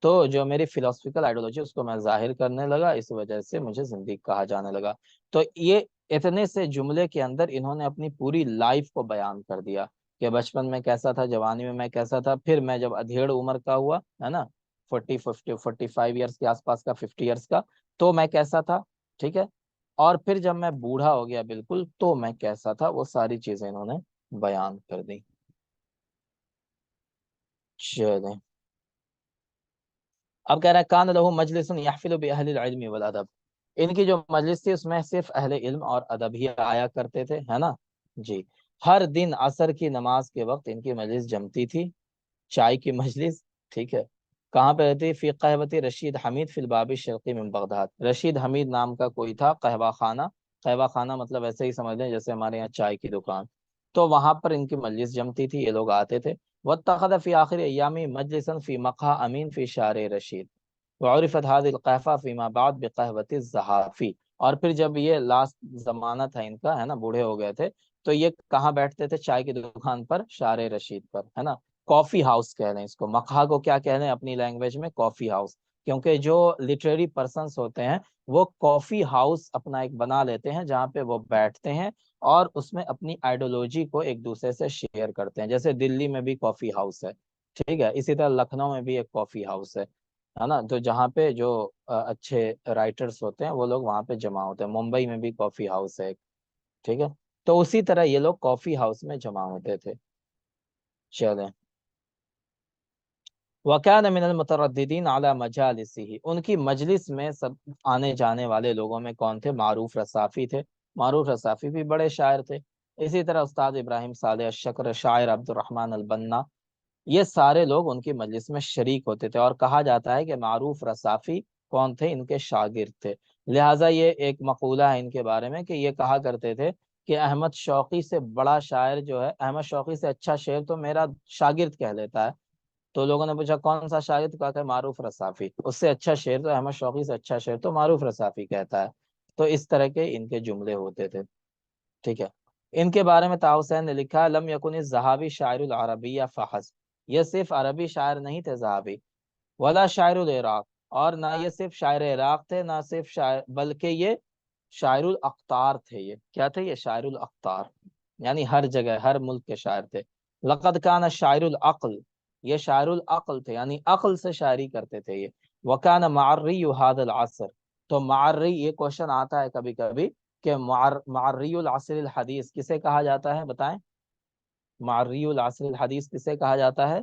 تو جو میری فلسفیکل آئیڈیولوجی اس کو میں ظاہر کرنے لگا، اس وجہ سے مجھے زندیق کہا جانے لگا۔ تو یہ اتنے سے جملے کے اندر انہوں نے اپنی پوری لائف کو بیان کر دیا کہ بچپن میں کیسا تھا، جوانی میں کیسا تھا، پھر میں جب ادھیڑ عمر کا ہوا، ہے نا، 45 ایئرس کے آس پاس کا، 50 ایئرس کا، تو میں کیسا تھا، ٹھیک ہے، اور پھر جب میں بوڑھا ہو گیا بالکل تو میں کیسا تھا، وہ ساری چیزیں انہوں نے بیان کر دی۔ چلیں، اب کہہ رہا ہے کان لہو مجلس یحفل باہل العلم والادب، ان کی جو مجلس تھی اس میں صرف اہل علم اور ادب ہی آیا کرتے تھے، ہے نا جی۔ ہر دن عصر کی نماز کے وقت ان کی مجلس جمتی تھی، چائے کی مجلس، ٹھیک ہے، کہاں پہ رہتی؟ فی قہوتی رشید حمید فی الباب الشرقی من بغداد، رشید حمید نام کا کوئی تھا قہوہ خانہ، قہوہ خانہ مطلب ایسے ہی سمجھ لیں جیسے ہمارے یہاں چائے کی دکان، تو وہاں پر ان کی مجلس جمتی تھی، یہ لوگ آتے تھے۔ واتخذ فی آخر ایامی مجلسا فی مقہا امین فی شارع رشید، وعرفت هذه القہوہ فیما بعد بقہوۃ الزہافی، اور پھر جب یہ لاسٹ زمانہ تھا ان کا، ہے نا، بوڑھے ہو گئے تھے، تو یہ کہاں بیٹھتے تھے؟ چائے کی دکان پر، شارع رشید پر، ہے نا، کافی ہاؤس کہہ لیں اس کو، مقہا کو کیا کہہ لیں اپنی لینگویج میں؟ کافی ہاؤس، کیونکہ جو لٹریری پرسنس ہوتے ہیں وہ کافی ہاؤس اپنا ایک بنا لیتے ہیں جہاں پہ وہ بیٹھتے ہیں اور اس میں اپنی آئیڈیولوجی کو ایک دوسرے سے شیئر کرتے ہیں، جیسے دلی میں بھی کافی ہاؤس ہے، ٹھیک ہے، اسی طرح لکھنؤ میں بھی ایک کافی ہاؤس ہے نا، تو جہاں پہ جو اچھے رائٹرز ہوتے ہیں وہ لوگ وہاں پہ جمع ہوتے ہیں۔ ممبئی میں بھی کافی ہاؤس ہے ایک، ٹھیک ہے، تو اسی طرح یہ لوگ کافی ہاؤس میں جمع ہوتے تھے۔ چلیں، وَكَانَ مِنَ الْمُتَرَدِّدِينَ عَلَى مَجَالِسِهِ، ان کی مجلس میں سب آنے جانے والے لوگوں میں کون تھے؟ معروف رصافی تھے، معروف رصافی بھی بڑے شاعر تھے، اسی طرح استاد ابراہیم صالح الشکر، شاعر عبد الرحمن البنا، یہ سارے لوگ ان کی مجلس میں شریک ہوتے تھے، اور کہا جاتا ہے کہ معروف رصافی کون تھے؟ ان کے شاگرد تھے، لہٰذا یہ ایک مقولہ ہے ان کے بارے میں کہ یہ کہا کرتے تھے کہ احمد شوقی سے بڑا شاعر جو ہے، احمد شوقی سے اچھا شعر تو میرا شاگرد کہہ لیتا ہے، تو لوگوں نے پوچھا کون سا شاگرد؟ کہا کہ معروف رصافی، اس سے اچھا شعر تو احمد شوقی سے اچھا شعر تو معروف رصافی کہتا ہے، تو اس طرح کے ان کے جملے ہوتے تھے، ٹھیک ہے۔ ان کے بارے میں طاؤ حسین نے لکھا لم یکن الذہبی شاعر العربیہ فحسب، یہ صرف عربی شاعر نہیں تھے ذہبی، ولا شاعر العراق، اور نہ یہ صرف شاعر عراق تھے، نہ صرف شاعر، بلکہ یہ شاعر الاقطار تھے۔ یہ کیا تھے؟ یہ شاعر الاقطار، یعنی ہر جگہ ہر ملک کے شاعر تھے۔ لقد کان شاعر العقل، یہ شاعر العقل تھے، یعنی عقل سے شاعری کرتے تھے یہ۔ وکان معری هذا العصر، تو معری، یہ کوشچن آتا ہے کبھی کبھی کہ معری العصر الحدیث کسے کہا جاتا ہے؟ بتائیں، معری العصر الحدیث کسے کہا جاتا ہے؟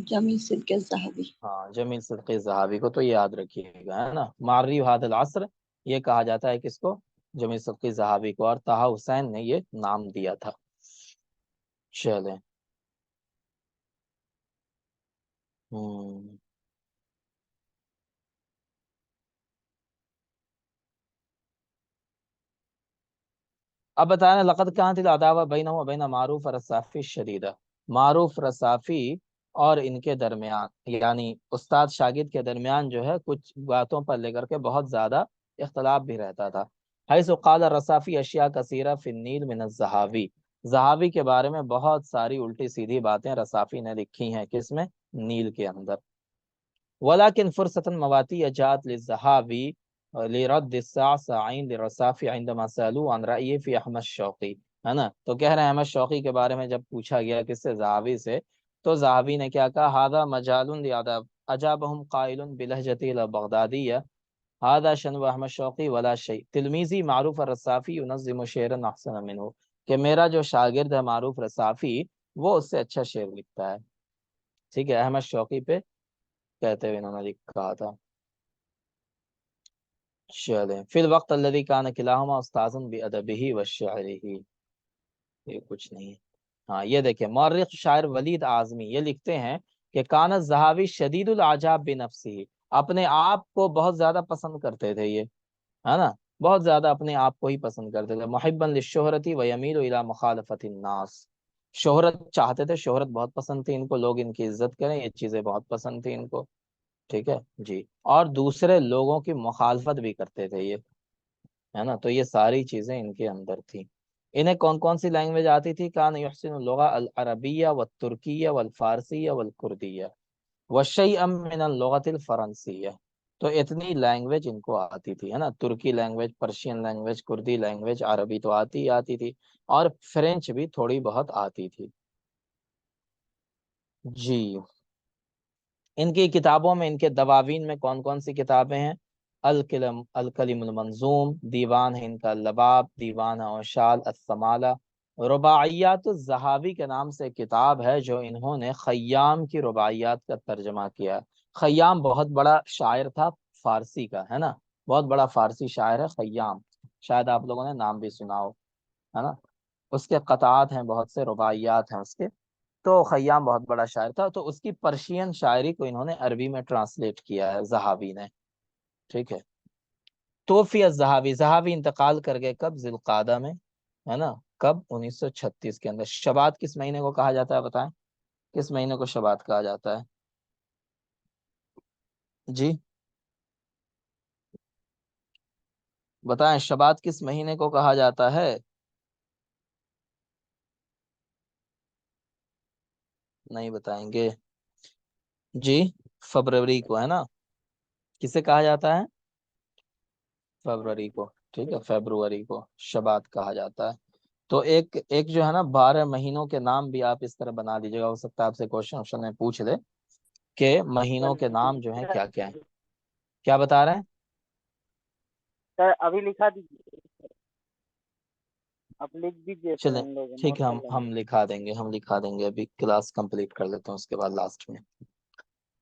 जमी सिल्क ज़हाबी। हाँ, जमील सिद्दीक़ी ज़हाबी को तो याद रखिएगा, है ना। मार्री हादिल असर ये कहा जाता है किसको? जमील सिद्दीक़ी ज़हाबी को, और ताहा हुसैन ने ये नाम दिया था। चलें। अब बताना, लक़द कानतिल अदावा बैनहु व बैन मारूफ रसाफ़ी शदीदा। मारूफ रसाफ़ी और इनके दरमियान, यानी उस्ताद शागिर्द के दरमियान जो है कुछ बातों पर लेकर के बहुत ज़्यादा इख्तलाफ भी रहता था। हैसु क़ाल रसाफ़ी अशिया कसीरा फ़िन्नील मिन ज़हावी। ज़हावी के बारे में बहुत सारी उल्टी सीधी बातें रसाफ़ी ने लिखी हैं, किसमें? नील के अंदर। वलाकिन फुरसतन मवाती अजात लिज़हावी लिरद्द साइन लिरसाफ़ी इंदमा सअलू अन रअयी फ़ी अहमद शौक़ी, है ना। तो कह रहे हैं अहमद शौक़ी के बारे में जब पूछा गया किससे? ज़हावी से, तो ज़हावी ने क्या कहा? हादा मजालुन लिअदब अजाबहुम क़ाइलुन बिलहजतिल बगदादिया हादा शनु अहमद शौक़ी वला शै तिलमीज़ी मारूफ रसाफ़ी युनज़्ज़िमु शेरन अहसन मिन्हु, कि मेरा जो शागिर्द है मारूफ रसाफ़ी वो उससे अच्छा शेर लिखता है। ठीक है, अहमद शौक़ी पे कहते हुए इन्होंने कहा था। चलें। फिल वक्त अल्लज़ी कान किलाहुमा उस्ताज़न बिअदबिही व शिअरिही, ये कुछ नहीं है। हाँ, ये देखिए, मौर्रिख़ शायर वलीद आज़मी ये लिखते हैं कि कान ज़हावी शदीदुल आजाब बिनफ्सिही, अपने आप को बहुत ज्यादा पसंद करते थे ये, है ना, बहुत ज्यादा अपने आप को ही पसंद करते थे। मुहिब्बन लिश्शोहरती व यमीलु इला मुखालफतिन नास, शोहरत चाहते थे, शोहरत बहुत पसंद थी इनको, लोग इनकी इज्जत करें, ये चीजें बहुत पसंद थी इनको। ठीक है जी, और दूसरे लोगों की मुखालफत भी करते थे ये, है ना। तो ये सारी चीजें इनके अंदर थी। इन्हें कौन कौन सी लैंग्वेज आती थी? कान युहसिनुल लुगा अल अरबिया व तुर्किया वल फारसिया वल कुर्दिया व शैअम मिनल लुगतिल फरंसिया। तो इतनी लैंग्वेज इनको आती थी, है ना। तुर्की लैंग्वेज, पर्शियन लैंग्वेज, कुर्दी लैंग्वेज, अरबी तो आती ही आती थी, और फ्रेंच भी थोड़ी बहुत आती थी जी। इनकी किताबों में, इनके दवावीन में कौन कौन सी किताबें हैं? अल कलिमुल मंजूम, दीवान है इनका लबाब, दीवान है औशाल, अस्समाला, रुबाइयात ज़हावी के नाम से किताब है जो इन्होंने खय्याम की रुबाइयात का तर्जमा किया है। खय्याम बहुत बड़ा शायर था फारसी का, है ना, बहुत बड़ा फारसी शायर है खय्याम, शायद आप लोगों ने नाम भी सुना हो, है ना। उसके कतात हैं, बहुत से रुबाइयात हैं उसके। तो खय्याम बहुत बड़ा शायर था, तो उसकी पर्शियन शायरी को इन्होंने अरबी में ट्रांसलेट किया है ज़हावी ने। ठीक है। तोफिया ज़हावी, ज़हावी इंतकाल कर गए कब? ज़िलक़ादा में, है ना। कब? 1936 के अंदर। शबात किस महीने को कहा जाता है बताएं, किस महीने को शबात कहा जाता है जी? बताएं, शबात किस महीने को कहा जाता है? नहीं बताएंगे जी? फरवरी को, है ना। किसे कहा जाता है? फरवरी को। ठीक है, फरवरी को शबात कहा जाता है। तो एक एक जो है ना, 12 महीनों के नाम भी आप इस तरह बना दीजिएगा, हो सकता है आपसे क्वेश्चन ऑप्शन में पूछ ले कि महीनों के नाम जो है क्या क्या है। क्या बता रहे हैं? सर अभी लिखा दीजिए, आप लिख दीजिए, फिर चलें, हम लोग ठीक नोट है, कर हम लेंगे। लिखा देंगे, हम लिखा देंगे, अभी क्लास कंप्लीट कर लेते हैं उसके बाद लास्ट में।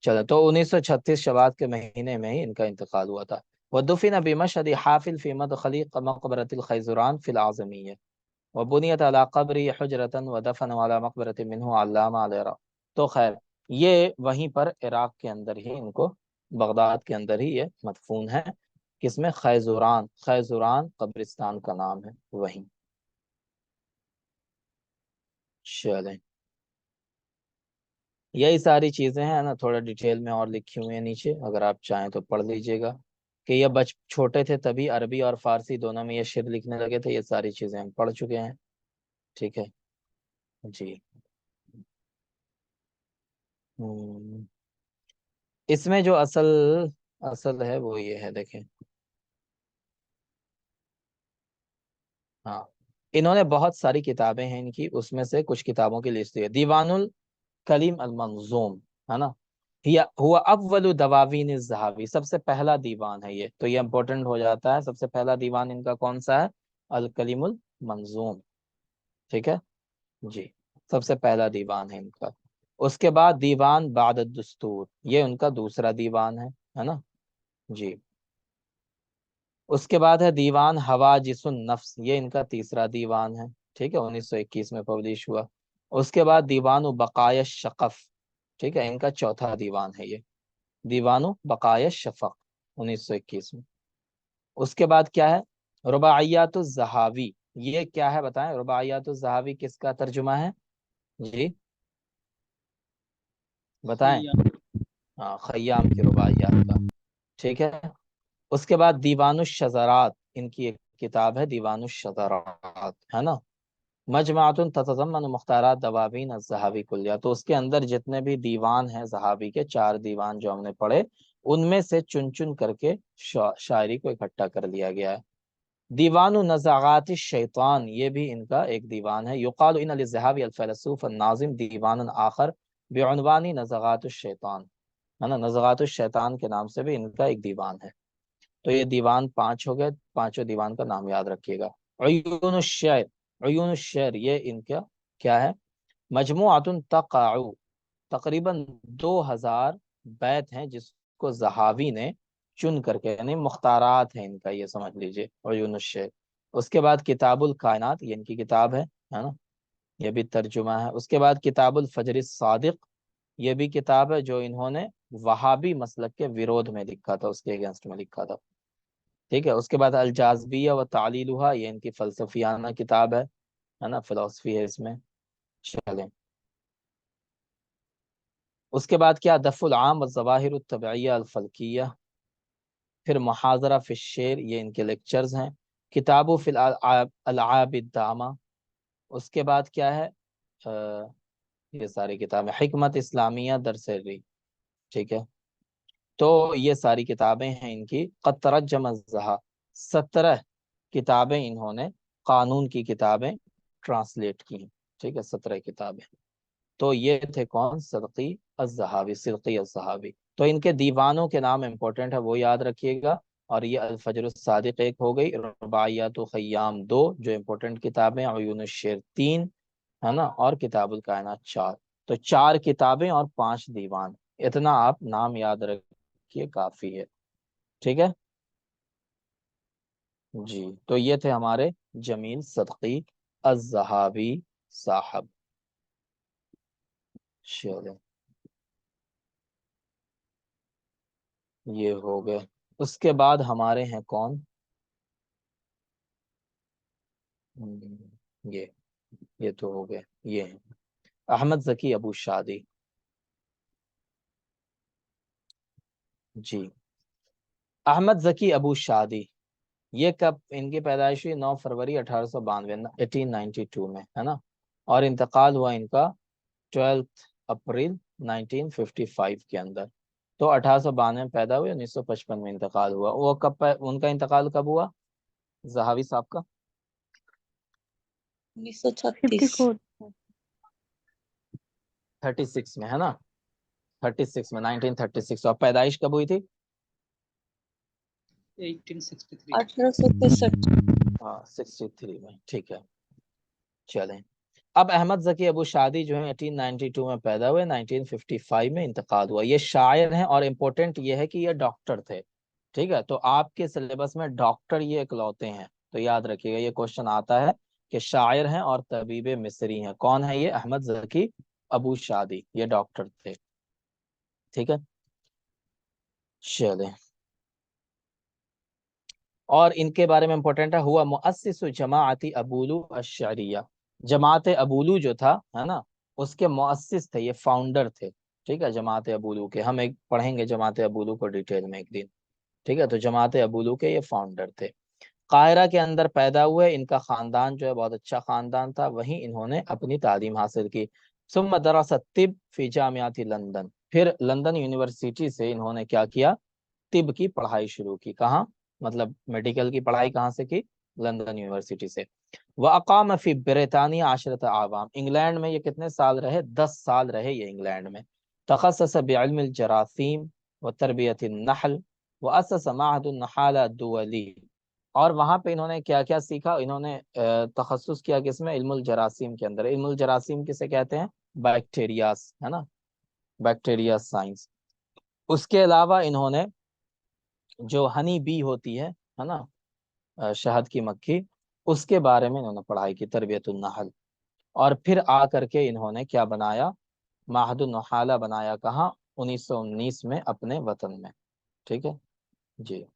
चलो, तो 1936 शवात के महीने में ही इनका इंतकाल हुआ था। वदुफिन बिमशहद हाफिल फी मदखली मकबरतिल खैजुरान फिल आज़मिय्या व बुनियत अला क़ब्री हुजरतन व दफन अला मकबरत मिन्हु अल्लामा अलैहि। तो खैर, ये वहीं पर इराक के अंदर ही इनको, बगदाद के अंदर ही ये मदफून है। किसमें? खैजुरान, खैजुरान कब्रिस्तान का नाम है वहीं। चलें, यही सारी चीजें हैं ना, थोड़ा डिटेल में और लिखी हुई है नीचे, अगर आप चाहें तो पढ़ लीजिएगा कि ये बच छोटे थे तभी अरबी और फारसी दोनों में ये शेर लिखने लगे थे। ये सारी चीजें हम पढ़ चुके हैं। ठीक है जी। हम्म, इसमें जो असल असल है वो ये है, देखें। हाँ, इन्होंने बहुत सारी किताबें हैं इनकी, उसमें से कुछ किताबों की लिस्ट है। दीवानुल कलीम अल मंजूम, है ना, हिया हुआ अव्वलु दवावीन ज़हावी, सबसे पहला दीवान है ये, तो ये इंपॉर्टेंट हो जाता है। सबसे पहला दीवान इनका कौन सा है? अल कलीमुल मंजूम। ठीक है जी, सबसे पहला दीवान है इनका। اس کے بعد دیوان بعد الدستور، یہ ان کا دوسرا دیوان ہے نا جی. اس کے بعد ہے دیوان حواجس النفس، یہ ان کا تیسرا دیوان ہے، ٹھیک ہے، 1921 میں پبلش ہوا. اس کے بعد دیوان بقایا الشقف، ٹھیک ہے، ان کا چوتھا دیوان ہے یہ، دیوان بقایا الشفق، 1921 میں. اس کے بعد کیا ہے رباعیات الزہاوی، یہ کیا ہے بتائیں، رباعیات الزہاوی کس کا ترجمہ ہے جی بتائیں؟ ہاں، خیام کی رباعیات کا، ٹھیک ہے. اس کے بعد دیوان الشذرات، ان کی ایک کتاب ہے دیوان الشذرات، ہے نا. مجموعۃ تتضمن مختارات دواوین الذہبی کلیہ، تو اس کے اندر جتنے بھی دیوان ہیں ذہبی کے، 4 دیوان جو ہم نے پڑھے، ان میں سے چن چن کر کے شاعری کو اکٹھا کر لیا گیا ہے. دیوان نزاغات الشیطان، یہ بھی ان کا ایک دیوان ہے. یقال ان للذہبی الفیلسوف الناظم دیوان آخر بعنوان نزغات الشیطان، ہے نا، نزغات الشیطان کے نام سے بھی ان کا ایک دیوان ہے. تو یہ دیوان 5 ہو گئے، پانچوں دیوان کا نام یاد رکھیے گا. عیون الشعر، عیون الشعر یہ ان کا کیا ہے، مجموعۃ تقع، تقریباً 2000 بیت ہیں جس کو زہاوی نے چن کر کے، یعنی مختارات ہیں ان کا، یہ سمجھ لیجئے عیون الشعر. اس کے بعد کتاب الکائنات، یہ ان کی کتاب ہے نا، یہ بھی ترجمہ ہے. اس کے بعد کتاب الفجر الصادق، یہ بھی کتاب ہے جو انہوں نے وہابی مسلک کے ویرودھ میں لکھا تھا، اس کے اگینسٹ میں لکھا تھا، ٹھیک ہے. اس کے بعد الجاذبیہ و تعلیلها، یہ ان کی فلسفیانہ کتاب ہے نا، فلسفی ہے اس میں. چلیں، اس کے بعد کیا، دفع العام والظواہر الطبعیہ الفلکیہ، پھر محاضرہ فی الشعر، یہ ان کے لیکچرز ہیں. کتاب فی الالعاب الدامہ. اس کے بعد کیا ہے، یہ ساری کتابیں، حکمت اسلامیہ درسری، ٹھیک ہے. تو یہ ساری کتابیں ہیں ان کی. قد ترجم الزہا، 17 کتابیں انہوں نے قانون کی کتابیں ٹرانسلیٹ کی ہیں، ٹھیک ہے، 17 کتابیں. تو یہ تھے کون، صدقی الزہاوی، صدقی الزہاوی. تو ان کے دیوانوں کے نام امپورٹنٹ ہے، وہ یاد رکھیے گا. اور یہ الفجر الصادق ایک ہو گئی، رباعیات و خیام 2 جو امپورٹنٹ کتابیں، عیون الشعر 3، ہے نا، اور کتاب الکائنات 4. تو 4 کتابیں اور 5 دیوان، اتنا آپ نام یاد رکھیے کافی ہے، ٹھیک ہے جی. تو یہ تھے ہمارے جمیل صدقی الزہاوی صاحب. چلیں، یہ ہو گئے. اس کے بعد ہمارے ہیں کون، یہ تو ہو گئے، یہ ہیں احمد ذکی ابو شادی. جی، احمد ذکی ابو شادی، یہ کب ان کی پیدائش ہوئی، 9 فروری 1892، 1892 میں، ہے نا. اور انتقال ہوا ان کا 12 اپریل 1955 کے اندر. تو 1892 میں پیدا ہوئے، 1955 میں انتقال ہوا. وہ کب ان کا انتقال کب ہوا زہاوی صاحب کا، 1936 36 میں، ہے نا، 36 میں، 1936. اور پیدائش کب ہوئی تھی، 1863 ہاں 63 میں، ٹھیک ہے. چلیں، اب احمد ذکی ابو شادی جو ہے 1892 میں پیدا ہوئے، 1955 میں انتقال ہوا. یہ شاعر ہیں، اور امپورٹنٹ یہ ہے کہ یہ ڈاکٹر تھے، ٹھیک ہے. تو آپ کے سلیبس میں ڈاکٹر یہ اکلوتے ہیں، تو یاد رکھیے گا، یہ کوشچن آتا ہے کہ شاعر ہیں اور طبیب مصری ہیں. کون ہے یہ، احمد ذکی ابو شادی، یہ ڈاکٹر تھے، ٹھیک ہے. چلیں، اور ان کے بارے میں امپورٹنٹ ہے، ہوا مؤسس جماعت ابولو الشعریہ، جماعت ابولو جو تھا، ہے نا، اس کے مؤسس تھے، یہ فاؤنڈر تھے، ٹھیک ہے، جماعت ابولو کے. ہم ایک پڑھیں گے جماعت ابولو کو ڈیٹیل میں ایک دن، ٹھیک ہے. تو جماعت ابولو کے یہ فاؤنڈر تھے. قاہرہ کے اندر پیدا ہوئے، ان کا خاندان جو ہے بہت اچھا خاندان تھا، وہیں انہوں نے اپنی تعلیم حاصل کی. ثم درس الطب فی جامعۃ لندن، پھر لندن یونیورسٹی سے انہوں نے کیا کیا، طب کی پڑھائی شروع کی. کہاں، مطلب میڈیکل کی پڑھائی کہاں سے کی، لندن یونیورسٹی سے. وَأَقَامَ فِي برطانیہ 10 اعوام، انگلینڈ میں یہ کتنے سال رہے، 10 سال رہے یہ انگلینڈ میں. تخصص بعلم الجراثیم وتربیت النحل واسس معهد النحالہ الدولی، اور وہاں پہ انہوں نے کیا کیا سیکھا، انہوں نے تخصص کیا کس میں، علم الجراثیم کے اندر. علم الجراثیم کسے کہتے ہیں، بیکٹیریاز، ہے نا، बैक्टीरिया साइंस। उसके अलावा इन्होंने जो हनी बी होती है ना, शहद की मक्खी, उसके बारे में इन्होंने पढ़ाई की, तरबियतुन नहल। और फिर आ करके इन्होंने क्या बनाया, माहदुन नहाला बनाया, कहाँ, 1919 में अपने वतन में। ठीक है जी।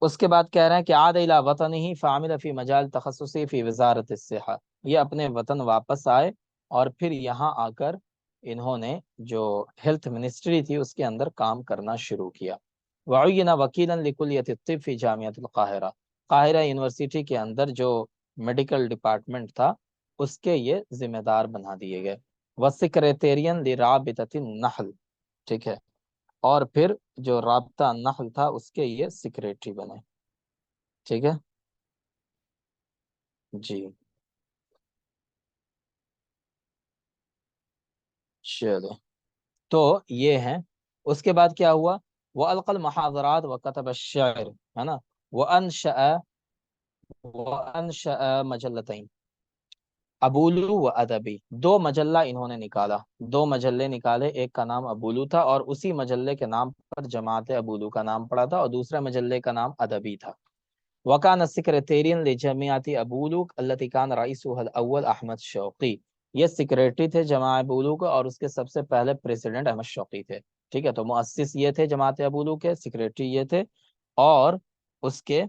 उसके बाद कह रहे हैं कि आद इला वतन ही फ़ामिल फ़ी मजाल तखस्सुसी फ़ी वज़ारत सिहा, ये अपने वतन वापस आए और फिर यहाँ आकर इन्होंने जो हेल्थ मिनिस्ट्री थी उसके अंदर काम करना शुरू किया। वअय्यना वकीलन लिकुल्लियत तिब फ़ी जामिअतुल काहिरा, काहिरा यूनिवर्सिटी के अंदर जो मेडिकल डिपार्टमेंट था उसके ये जिम्मेदार बना दिए गए। व सेक्रेटेरियन लिराबिततिन नहल, ठीक है, और फिर जो राब्ता नहल था उसके ये सेक्रेटरी बने। ठीक है जी। चलो, तो ये है। उसके बाद क्या हुआ, वो अलकल मुहाज़रात व कतब अश-शायर, है ना, वो अनशअ मजल्लतैन, अबूलू व अदबी, दो मजल्ला इन्होंने निकाला, दो मजल्ले निकाले, एक का नाम अबूलू था और उसी मजल्ले के नाम पर जमात अबूलू का नाम पड़ा था, और दूसरे मजल्ले का नाम अदबी था। वकान सेक्रेटेरियन लिजमियाती अबूलूक अल्लती कान रईसुहल अव्वल अहमद शौकी, ये सेक्रेटरी थे जमा अबूलूक और उसके सबसे पहले प्रेसिडेंट अहमद शौकी थे। ठीक है, तो मुअस्सिस ये थे जमात अबूलू के, सेक्रेटरी ये थे, और उसके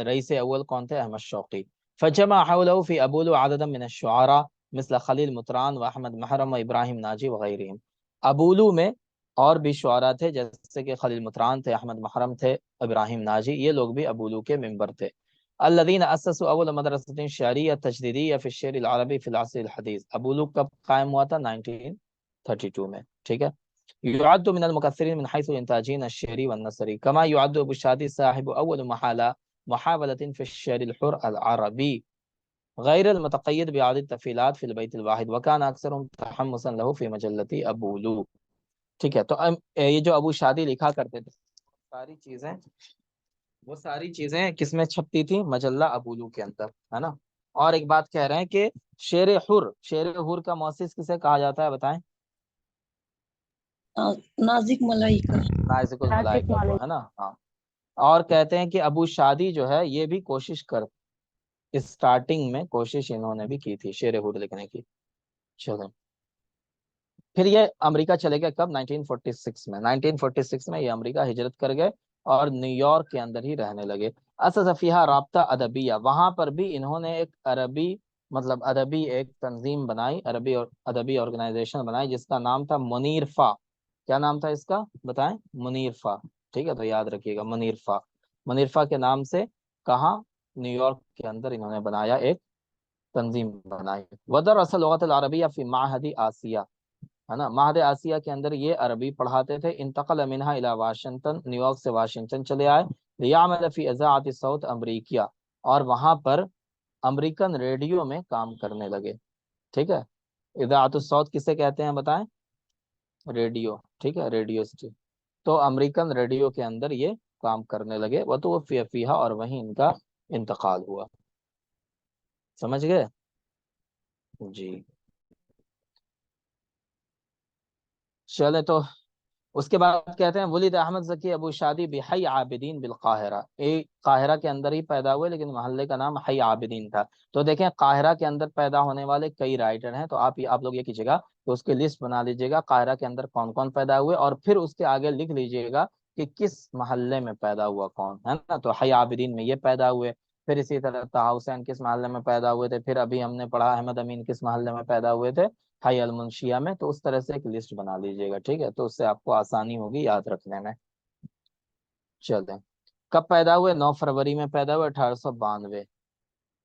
रईस अव्वल कौन थे, अहमद शौकी। फजमा हौलहु फी अबूलू अददम मिन अश-शुआरा मिस्ल खलील मुतरान व अहमद महरम व इब्राहिम नाजी वगैरहम, अबूलू में और भी शुआरा थे जैसे कि खलील मुतरान थे, अहमद महरम थे, इब्राहिम नाजी, ये लोग भी अबूलू के मेंबर थे। अल्लज़ीना अस्ससु अव्वल मदरसतिन शरिया तजदीदिया फी शेर अल अरबी फिल असर अल हदीस, अबूलू कब कायम हुआ था, 1932 में। ठीक है, युअद्दु मिनल मुकस्सिरीन मिन हैसु इंताजीन अश-शेरी वन नसरी, कमा युअद्दु अबू शादी साहिब अव्वल महला मुहावलतिन फी शेर अल हुर अल अरबी गैर अल मुतक़य्यद बिआदद तफ़ीलात फिल बैत अल वाहिद व कान अक्सरुहुम तहम्मुसन लहु फी मजल्लति अबूलू। ठीक है, तो ये जो अबू शादी लिखा करते थे सारी चीजें, वो सारी चीजें किसमें छपती थी, मजल्ला अबूलू के अंदर, है ना। और एक बात कह रहे हैं कि शेर हुर का मौसिस किसे कहा जाता है, बताएं। नाजिक मलाइका। नाज़िकुल नासिक मलाइका को, मालिक। है ना, हाँ। और कहते हैं कि अबू शादी जो है ये भी कोशिश कर, स्टार्टिंग में कोशिश इन्होंने भी की थी शेर हुर लिखने की। चलो, फिर ये अमेरिका चले गए, कब, 1946 में, 1946 में ये अमेरिका हिजरत कर गए और न्यूयॉर्क के अंदर ही रहने लगे। असफ़िया राब्ता अदबिया, वहां पर भी इन्होंने एक अरबी, मतलब अदबी एक तंजीम बनाई, अरबी और अदबी ऑर्गेनाइजेशन बनाई जिसका नाम था मुनीरफा। क्या नाम था इसका, बताएं, मुनीरफा। ठीक है, तो याद रखिएगा, मुनीरफा, मुनीरफा के नाम से, कहाँ, न्यूयॉर्क के अंदर इन्होंने बनाया, एक तंजीम बनाई। वदर असल लुगत अल अरबिया फी माहदी आसिया, है ना, महाद आसिया के अंदर ये अरबी पढ़ाते थे। इंतकल मिनहा इला वाशिंगटन, न्यूयॉर्क से वाशिंगटन चले आए। लियामल फी इज़ाअत सऊत अमरीकिया, और वहां पर अमेरिकन रेडियो में काम करने लगे। ठीक है, इज़ाअत सऊत किसे कहते हैं, बताएं, रेडियो। ठीक है, रेडियो स्टेशन, तो अमेरिकन रेडियो के अंदर ये काम करने लगे। वह तो फीहा, और वहीं इनका इंतकाल हुआ। समझ गए जी। चले, तो उसके बाद कहते हैं वलीद अहमद ज़की अबू शादी बिहई आबिदीन बिल काहिरा, ये काहिरा के अंदर ही पैदा हुए लेकिन मोहल्ले का नाम हई आबिदीन था। तो देखें, काहिरा के अंदर पैदा होने वाले कई राइटर हैं, तो आप लोग ये कीजिएगा तो उसकी लिस्ट बना लीजिएगा, काहिरा के अंदर कौन कौन पैदा हुए, और फिर उसके आगे लिख लीजिएगा कि किस मोहल्ले में पैदा हुआ कौन, है ना। तो हई आबिदीन में ये पैदा हुए, फिर इसी तरह ताहा हुसैन किस मोहल्ले में पैदा हुए थे, फिर अभी हमने पढ़ा अहमद अमीन किस मोहल्ले में पैदा हुए थे, हाई अल मुंशिया में। तो उस तरह से एक लिस्ट बना लीजिएगा, ठीक है, तो उससे आपको आसानी होगी याद रखने में। चलें, कब पैदा हुए, 9 फरवरी में पैदा हुए, 1892।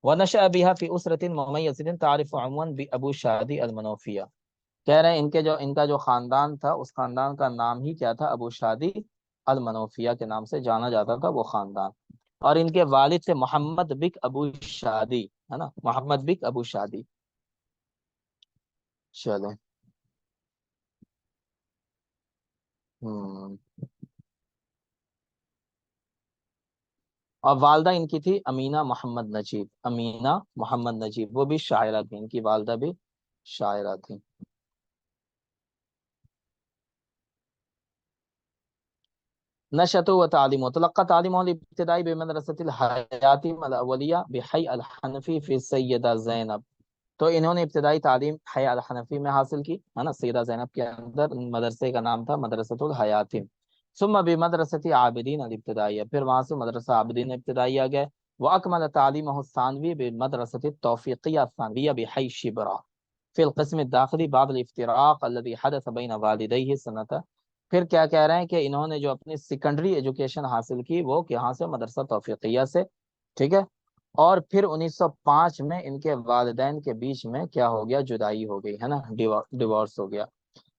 वनशअ बिहा फी उसरतिन मुमय्यज़तिन तारिफ़ु अमूमन बि अबू शादी अल मनूफिया, कह रहे हैं इनका जो खानदान था उस खानदान का नाम ही क्या था, अबू शादी अल मनूफिया के नाम से जाना जाता था वो खानदान। और इनके वालिद थे मोहम्मद बिक अबू शादी, है ना, मोहम्मद बिक अबू शादी। चलें, हम्म, और वालदा इनकी थी अमीना मोहम्मद नजीब, अमीना मोहम्मद नजीब, वो भी शायरा थी, इनकी वालदा भी शायरा थी। नशतु व तालीम तलक्का तालीम इब्तिदाई बेमदरसतिल हयाती अल-अवलिया बिहई अल-हनफी फी सैयदा ज़ैनब। तो इन्होंने इब्तिदाई तालीम हय अल-हनफी में हासिल की, है ना, सैयदा ज़ैनब के अंदर। मदरसे का नाम था मदरसतुल हयाती। सुम्मा बि मदरसती आबिदीन अल इब्तिदाइया, फिर वहां से मदरसा आबिदीन इब्तिदाइया गए। व अकमल तालीम सानवी बि मदरसती तौफीकिया सानविया बिहई शिबरा फिल क़िस्म दाखिली बाद इफ्तिराक अल्लज़ी हदस बैन वालिदैहि सनता। फिर क्या कह रहे हैं कि इन्होंने जो अपनी सेकेंडरी एजुकेशन हासिल की वो यहाँ से मदरसा तौफीकिया से, ठीक है। और फिर 1905 में इनके वालिदैन के बीच में क्या हो गया, जुदाई हो गई, है ना, डिवोर्स हो गया।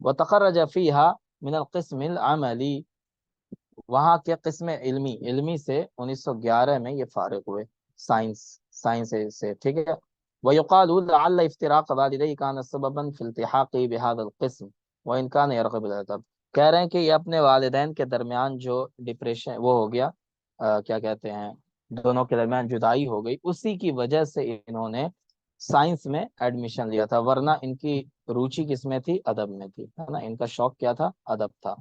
व तखर्रज फीहा मिनल क़िस्मिल अमली, वहाँ के किस्म इल्मी इल्मी से 1911 में ये फारिग हुए, साइंस साइंस से, ठीक है। वयुक़ालु लअल्ल इफ्तिराक़ वालिदैहि कान सबबन फी इल्तिहाक़ी बिहाज़ल क़िस्म व इन कान यरग़ब अल-अदब। कह रहे हैं कि ये अपने वालिदैन के दरमियान जो डिप्रेशन वो हो गया, क्या कहते हैं, दोनों के दरमियान जुदाई हो गई, उसी की वजह से इन्होंने साइंस में एडमिशन लिया था, वरना इनकी रुचि किसमें थी, अदब में थी, है ना, इनका शौक क्या था, अदब था।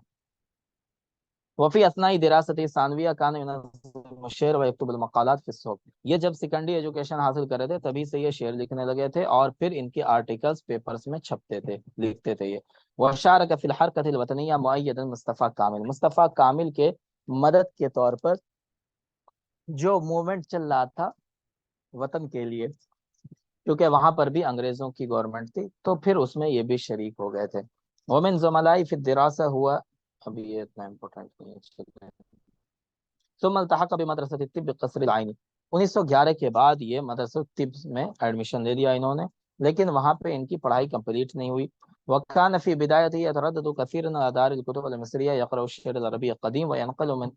वफ़ी असनाई दिरासती सानविया कान शेर व यक्तुबुल मक़ालात फ़ी सुहफ़। ये जब सेकेंडरी एजुकेशन हासिल कर रहे थे तभी से ये शेर लिखने लगे थे और फिर इनके आर्टिकल्स पेपर्स में छपते थे, लिखते थे ये। वशारक फ़िल हरकतिल वतनिया मुअय्यदन मुस्तफ़ा कामिल, मुस्तफ़ा कामिल के मदद के तौर पर जो मूवमेंट चल रहा था वतन के लिए, क्योंकि वहां पर भी अंग्रेजों की गवर्नमेंट थी, तो फिर उसमें ये भी शरीक हो गए थे। वमिन ज़ुमलाई फ़ी दिरासा हुआ, अभी ये इतना इम्पोर्टेंट नहीं है। सुम्मा अल्तहक़ बिमदरसत तिब्ब क़स्र अल-आइनी, 1911 के बाद ये मदरसा तिब्ब में एडमिशन ले लिया इन्होंने, लेकिन वहाँ पे इनकी पढ़ाई कंप्लीट नहीं हुई। वकान फ़ी बिदायती यतरद्ददु कसीरन अला दारिल कुतुब अल-मिस्रिया यक़रअु अश-शि'r अल-अरबी अल-क़दीम व यनक़लु मिन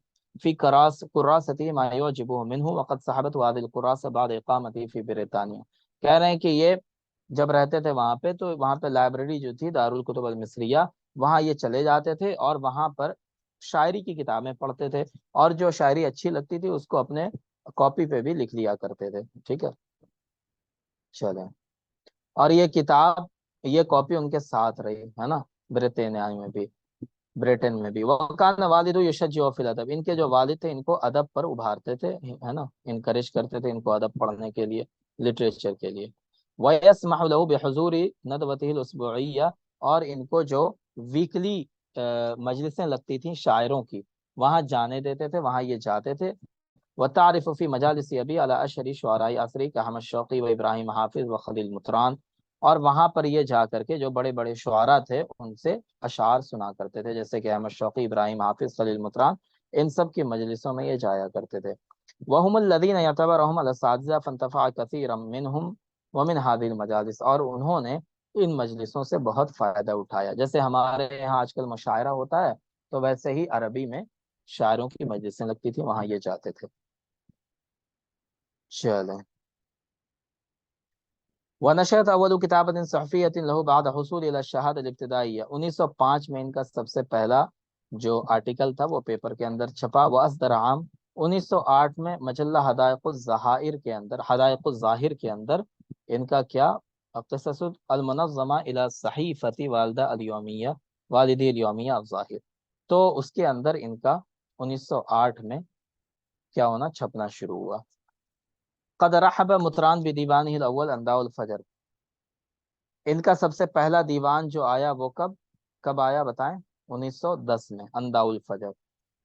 फ़ी कुरासती मा युअजिबुहु मिन्हु वक़द सहबतहु हाज़िहिल कुरासा बअद इक़ामतिही फ़ी ब्रितानिया। कह रहे हैं कि ये जब रहते थे वहाँ पे, तो वहाँ पे लाइब्रेरी जो थी दारुल कुतुब अल-मिस्रिया, वहाँ ये चले जाते थे और वहाँ पर शायरी की किताबें पढ़ते थे, और जो शायरी अच्छी लगती थी उसको अपने कॉपी पे भी लिख लिया करते थे, ठीक है। चलें, और ये किताब, ये कॉपी उनके साथ रही, है ना, ब्रिटेनिया में भी, ब्रिटेन में भी। वकान वालिदु यशज्जु फिल अदब, इनके जो वालिद थे इनको अदब पर उभारते थे, है ना, इनकरेज करते थे इनको अदब पढ़ने के लिए, लिटरेचर के लिए। वयस्महु लहु बिहुज़ूरि नदवतिहिल उसबुइया, और इनको जो वीकली मजलिसें लगती थी शायरों की, वहाँ जाने देते थे, वहाँ ये जाते थे। व तारिफ़ फ़ी मजालिस अबी अला अशरी शुअराई असरी का अहमद शौक़ी व इब्राहिम हाफिज़ व खलील मुतरान, और वहाँ पर ये जा करके जो बड़े बड़े शुअरा थे उनसे अशार सुना करते थे, जैसे कि अहमद शौक़ी, इब्राहिम हाफिज़, खलील मुतरान, इन सब की मजलिसों में ये जाया करते थे। वहुमुल लज़ीना यअतबरुहुम अल-असातिज़ा फंतफ़अ कसीरम मिनहुम व मिन हाज़िहिल मजालिस, और उन्होंने इन मजलिसों से बहुत फ़ायदा उठाया। जैसे हमारे यहाँ आजकल मुशायरा होता है, तो वैसे ही अरबी में शायरों की मजलिसें लगती थी, वहाँ ये जाते थे। चलें, वनशरत अव्वलु किताबतिन सहफ़िय्यतिन लहु बाद हुसूल इला शहादत इब्तिदाइया, 1905 में इनका सबसे पहला जो आर्टिकल था वो पेपर के अंदर छपा। व असदर आम 1908 में मजल्ला हदायक़ुज़ ज़हाइर के अंदर, हदायक़ुज़ ज़ाहिर के अंदर इनका क्या, क़िससुल अल-मुनज़्ज़मा इला सहीफ़ती वालिदा अल-यौमिया, वालिदी अल-यौमिया अज़-ज़ाहिर, तो उसके अंदर इनका 1908 में क्या होना, छपना शुरू हुआ। क़द रहब मुतरान बि दीवानिहिल अव्वल अंदाउल फ़जर, इनका सबसे पहला दीवान जो आया वो कब कब आया बताएं, 1910 में, अंदाउल फजर।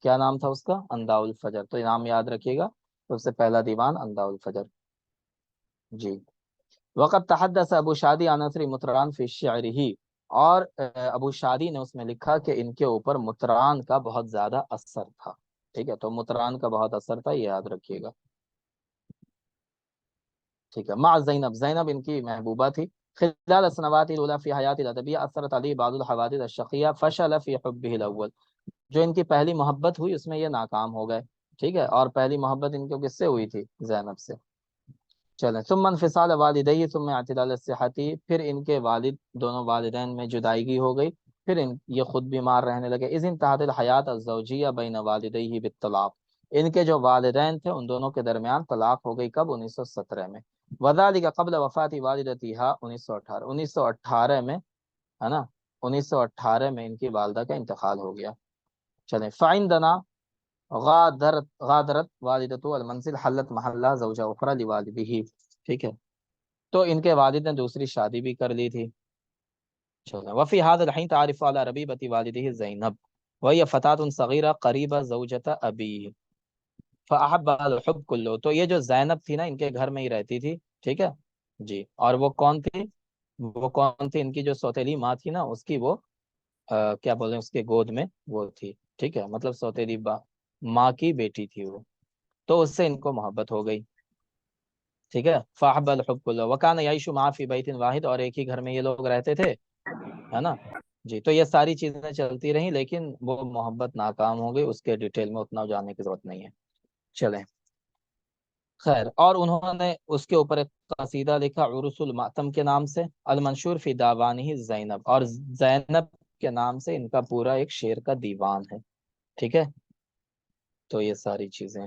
क्या नाम था उसका, अंदाउल फजर, तो नाम याद रखिएगा, सबसे पहला दीवान अंदाउल फजर जी। वक़द तहद्दस अबू शादी अनसरी मुतरान फी शि'रिही, और अबू शादी ने उसमें लिखा कि इनके ऊपर मुतरान का बहुत ज्यादा असर था, ठीक है, तो मुतरान का बहुत असर था, ये याद रखिएगा, ठीक है। मा ज़ैनब, ज़ैनब इनकी महबूबा थी। खिलाल सनवातिल उला फी हयातिल अदबिया असरत अलैहि बादुल हवादिस अश-शक़िया फशल फी हुब्बिहिल अव्वल, जो इनकी पहली मोहब्बत हुई उसमें ये नाकाम हो गए, ठीक है, और पहली मोहब्बत इनको किससे हुई थी, ज़ैनब से। चलें, सुम्मा इन्फ़िसाल वालिदैहि सुम्मा अ'तिदाल सिहती, फिर इनके वालिद, दोनों वालिदैन में जुदाईगी हो गई, फिर ये खुद बीमार रहने लगे। इज़ इंतहातिल हयात अज़्ज़ौजिया बैन वालिदैहि बित्तलाक़, इनके जो वालिदैन थे उन दोनों के दरमियान तलाक हो गई, कब, 1917 में। वज़ालिका क़ब्ल वफ़ाति वालिदतिहा, 1918 में, है ना, 1918 में इनकी वालदा का इंतकाल हो गया। चलें, फ़इंदना غادرت والدتو المنزل حلت محلہ زوجہ اخرى لوالدہ، ٹھیک ہے، تو ان کے والد نے دوسری شادی بھی کر لی تھی. چلو وفی هذا الحين تعرف على ربیبة والدہ زینب وہی فتاة صغیرہ قریبہ زوجۃ ابی فاحب الحب کلو. تو یہ جو زینب تھی نا ان کے گھر میں ہی رہتی تھی، ٹھیک ہے جی. اور وہ کون تھی؟ وہ کون تھی؟ ان کی جو سوتیلی ماں تھی نا اس کی وہ کیا بولیں اس کے گود میں وہ تھی، ٹھیک ہے، مطلب سوتیلی ماں کی بیٹی تھی وہ، تو اس سے ان کو محبت ہو گئی، ٹھیک ہے. فاحب الحب کلو وکان یعیش معا فی بیت واحد، اور ایک ہی گھر میں یہ لوگ رہتے تھے، ہے نا جی. تو یہ ساری چیزیں چلتی رہیں لیکن وہ محبت ناکام ہو گئی، اس کے ڈیٹیل میں اتنا جاننے کی ضرورت نہیں ہے. چلیں خیر. اور انہوں نے اس کے اوپر ایک قصیدہ لکھا عرس المعتم کے نام سے، المنشور فی داوانہ زینب، اور زینب کے نام سے ان کا پورا ایک شعر کا دیوان ہے، ٹھیک ہے. تو یہ ساری چیزیں.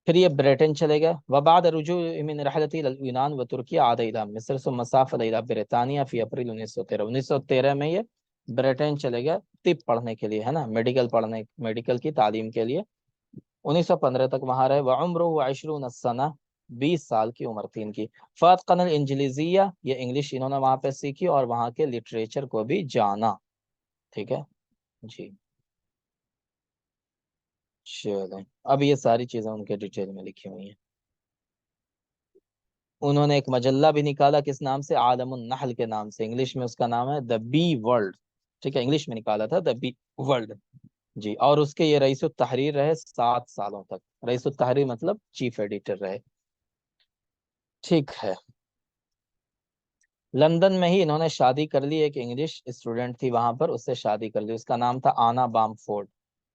پھر یہ برٹن چلے گئے. وبعد رجوع من رحلتی اليونان و ترکیہ عاد الى مصر ثم سافر الى برطانیہ فی اپریل 1913. 1913 میں یہ برٹن چلے گئے طب پڑھنے کے لیے، ہے نا، میڈیکل کی تعلیم کے لیے. 1915 تک وہاں رہے. وعمرہ 20 سنہ، 20 سال کی عمر تھی ان کی. فاتقن الانجلیزیہ، یہ انگلش انہوں نے وہاں پہ سیکھی اور وہاں کے لٹریچر کو بھی جانا، ٹھیک ہے جی. چلیں اب یہ ساری چیزیں ان کے ڈیٹیل میں لکھی ہوئی ہیں. انہوں نے ایک مجلہ بھی نکالا کس نام سے؟ عالم النحل کے نام سے. انگلش میں اس کا نام ہے دا بی ورلڈ، ٹھیک ہے، انگلش میں نکالا تھا دا بی ورلڈ جی. اور اس کے یہ رئیس التحریر رہے 7 سالوں تک. رئیس التحریر مطلب چیف ایڈیٹر رہے، ٹھیک ہے. لندن میں ہی انہوں نے شادی کر لی، ایک انگلش اسٹوڈنٹ تھی وہاں پر، اس سے شادی کر لی، اس کا نام تھا آنا بام فورڈ،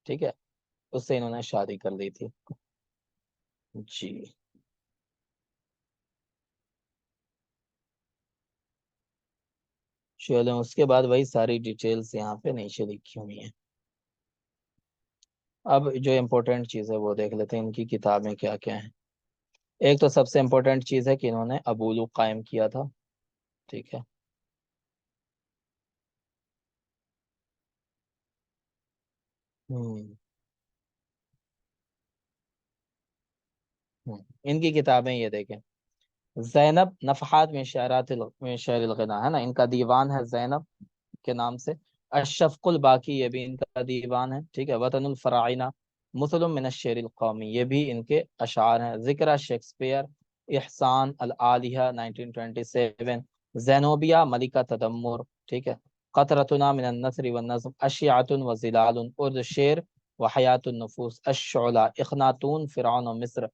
ٹھیک ہے، اس سے انہوں نے شادی کر لی تھی جی. چلو اس کے بعد وہی ساری ڈیٹیلز یہاں پہ نیچے لکھی ہوئی ہیں. اب جو امپورٹنٹ چیز ہے وہ دیکھ لیتے ہیں ان کی کتابیں کیا کیا ہیں. ایک تو سب سے امپورٹنٹ چیز ہے کہ انہوں نے ابولو قائم کیا تھا، ٹھیک ہے. ان کی کتابیں یہ دیکھیں. زینب نفحات من شعر الغنا، ہے نا، ان کا دیوان ہے زینب کے نام سے. الشفق الباقی، یہ بھی ان کا دیوان ہے، ٹھیک ہے. وطن الفراعنہ مسلم من الشعر القومی، یہ بھی ان کے اشعار ہیں. ذکر شیکسپیئر احسان العالیہ 1927. زینوبیا ملکہ تدمر، ٹھیک ہے. قطرتنا من النثر والنظم اشیعۃ وظلال ارد شعر وحیات النفوس الشعلہ اخناتون فرعون و مصر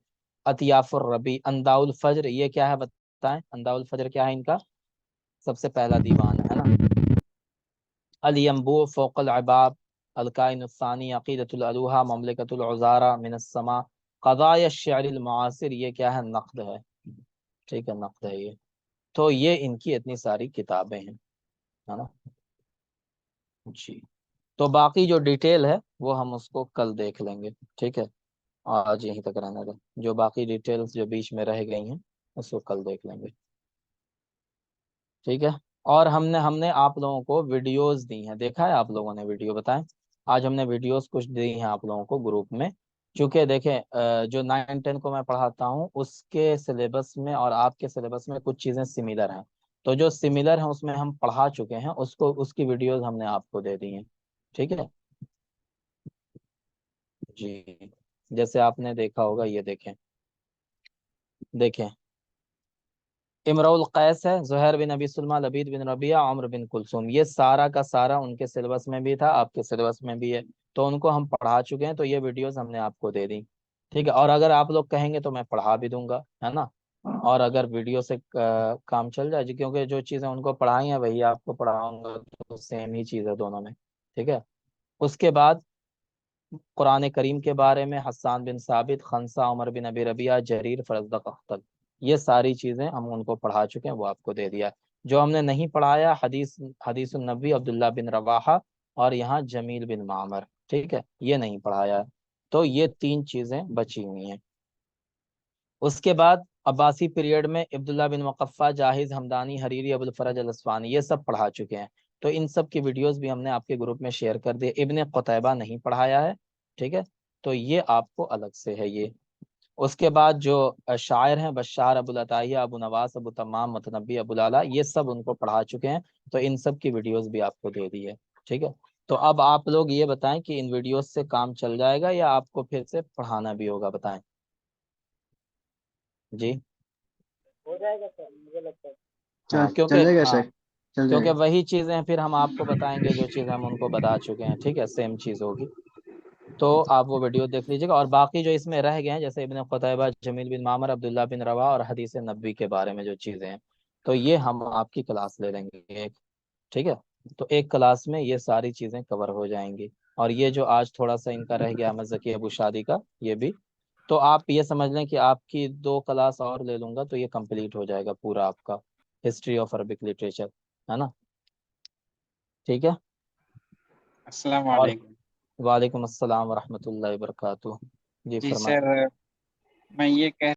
اطیاف الربی انداء الفجر. یہ کیا ہے بتائیں؟ انداء الفجر کیا ہے ان کا؟ سب سے پہلا دیوان ہے نا. الینبوع فوق العباب الکائن الثانی عقیدۃ الالوہہ مملکۃ العذارى من السماء قضایا الشعر المعاصر. یہ کیا ہے؟ نقد ہے، ٹھیک ہے، نقد ہے یہ. تو یہ ان کی اتنی ساری کتابیں ہیں، ہے نا جی. تو باقی جو ڈیٹیل ہے وہ ہم اس کو کل دیکھ لیں گے، ٹھیک ہے. آج یہیں تک رہنے دیں، جو باقی ڈیٹیلز جو بیچ میں رہ گئی ہیں اس کو کل دیکھ لیں گے، ٹھیک ہے. اور ہم نے آپ لوگوں کو ویڈیوز دی ہیں، دیکھا ہے آپ لوگوں نے ویڈیو؟ بتائیں. آج ہم نے ویڈیوز کچھ دی ہیں آپ لوگوں کو گروپ میں، چونکہ دیکھیں جو 9-10 کو میں پڑھاتا ہوں اس کے سلیبس میں اور آپ کے سلیبس میں کچھ چیزیں سملر ہیں. تو جو سملر ہیں اس میں ہم پڑھا چکے ہیں، اس کی ویڈیوز ہم نے آپ کو دے دی ہیں، ٹھیک ہے جی. جیسے آپ نے دیکھا ہوگا، یہ دیکھیں امرؤ القیس ہے، زہیر بن ابی سلمہ، لبید بن ربیعہ، عمرو بن کلثوم. یہ سارا کا سارا ان کے سلیبس میں بھی تھا، آپ کے سلیبس میں بھی ہے، تو ان کو ہم پڑھا چکے ہیں. تو یہ ویڈیوز ہم نے آپ کو دے دی، ٹھیک ہے. اور اگر آپ لوگ کہیں گے تو میں پڑھا بھی دوں گا، ہے نا. اور اگر ویڈیو سے کام چل جائے جی، کیونکہ جو چیزیں ان کو پڑھائی ہیں وہی آپ کو پڑھاؤں گا، تو سیم ہی چیز ہے دونوں میں، ٹھیک ہے. اس کے بعد قرآن کریم کے بارے میں حسان بن ثابت، خنسہ، عمر بن ابی ربیعہ، جریر، فرزدق، اختل، یہ ساری چیزیں ہم ان کو پڑھا چکے ہیں، وہ آپ کو دے دیا. جو ہم نے نہیں پڑھایا حدیث النبی عبداللہ بن رواحہ اور یہاں جمیل بن معمر، ٹھیک ہے، یہ نہیں پڑھایا. تو یہ 3 چیزیں بچی ہوئی ہیں. اس کے بعد عباسی پیریڈ میں عبداللہ بن وقفہ، جاہز، ہمدانی، حریری، ابوالفرج الاصفہانی، یہ سب پڑھا چکے ہیں. تو ان سب کی ویڈیوز بھی ہم نے آپ کے گروپ میں شیئر کر دی. ابن قتیبہ نہیں پڑھایا ہے, ٹھیک ہے, تو یہ آپ کو الگ سے ہے یہ. اس کے بعد جو شاعر ہیں بشار ابو العطیہ, ابو نواس, ابو تمام, متنبی, ابو لالا, یہ سب ان کو پڑھا چکے ہیں, تو ان سب کی ویڈیوز بھی آپ کو دے دی ہے, ٹھیک ہے. تو اب آپ لوگ یہ بتائیں کہ ان ویڈیوز سے کام چل جائے گا یا آپ کو پھر سے پڑھانا بھی ہوگا, بتائیں جی. ہو جائے گا سر, مجھے لگتا ہے. ہاں چل کیونکہ جائے گا ہاں سر, چل جائے کیونکہ گا. وہی چیزیں پھر ہم آپ کو بتائیں گے جو چیزیں ہم ان کو بتا چکے ہیں, ٹھیک ہے, سیم چیز ہوگی. تو آپ وہ ویڈیو دیکھ لیجیے گا. اور باقی جو اس میں رہ گئے ہیں جیسے ابن قتیبہ, جمیل بن معمر, عبداللہ بن روا اور حدیث نبوی کے بارے میں جو چیزیں ہیں, تو یہ ہم آپ کی کلاس لے لیں گے ایک, ٹھیک ہے. تو ایک کلاس میں یہ ساری چیزیں کور ہو جائیں گی. اور یہ جو آج تھوڑا سا ان کا رہ گیا احمد ذکی ابو شادی کا, یہ بھی, تو آپ یہ سمجھ لیں کہ آپ کی 2 کلاس اور لے لوں گا تو یہ کمپلیٹ ہو جائے گا پورا آپ کا ہسٹری آف عربک لٹریچر, ہے نا, ٹھیک ہے. السلام اور علیکم. وعلیکم السلام ورحمۃ اللہ وبرکاتہ. جی جی فرمائیں. سر, میں یہ کہہ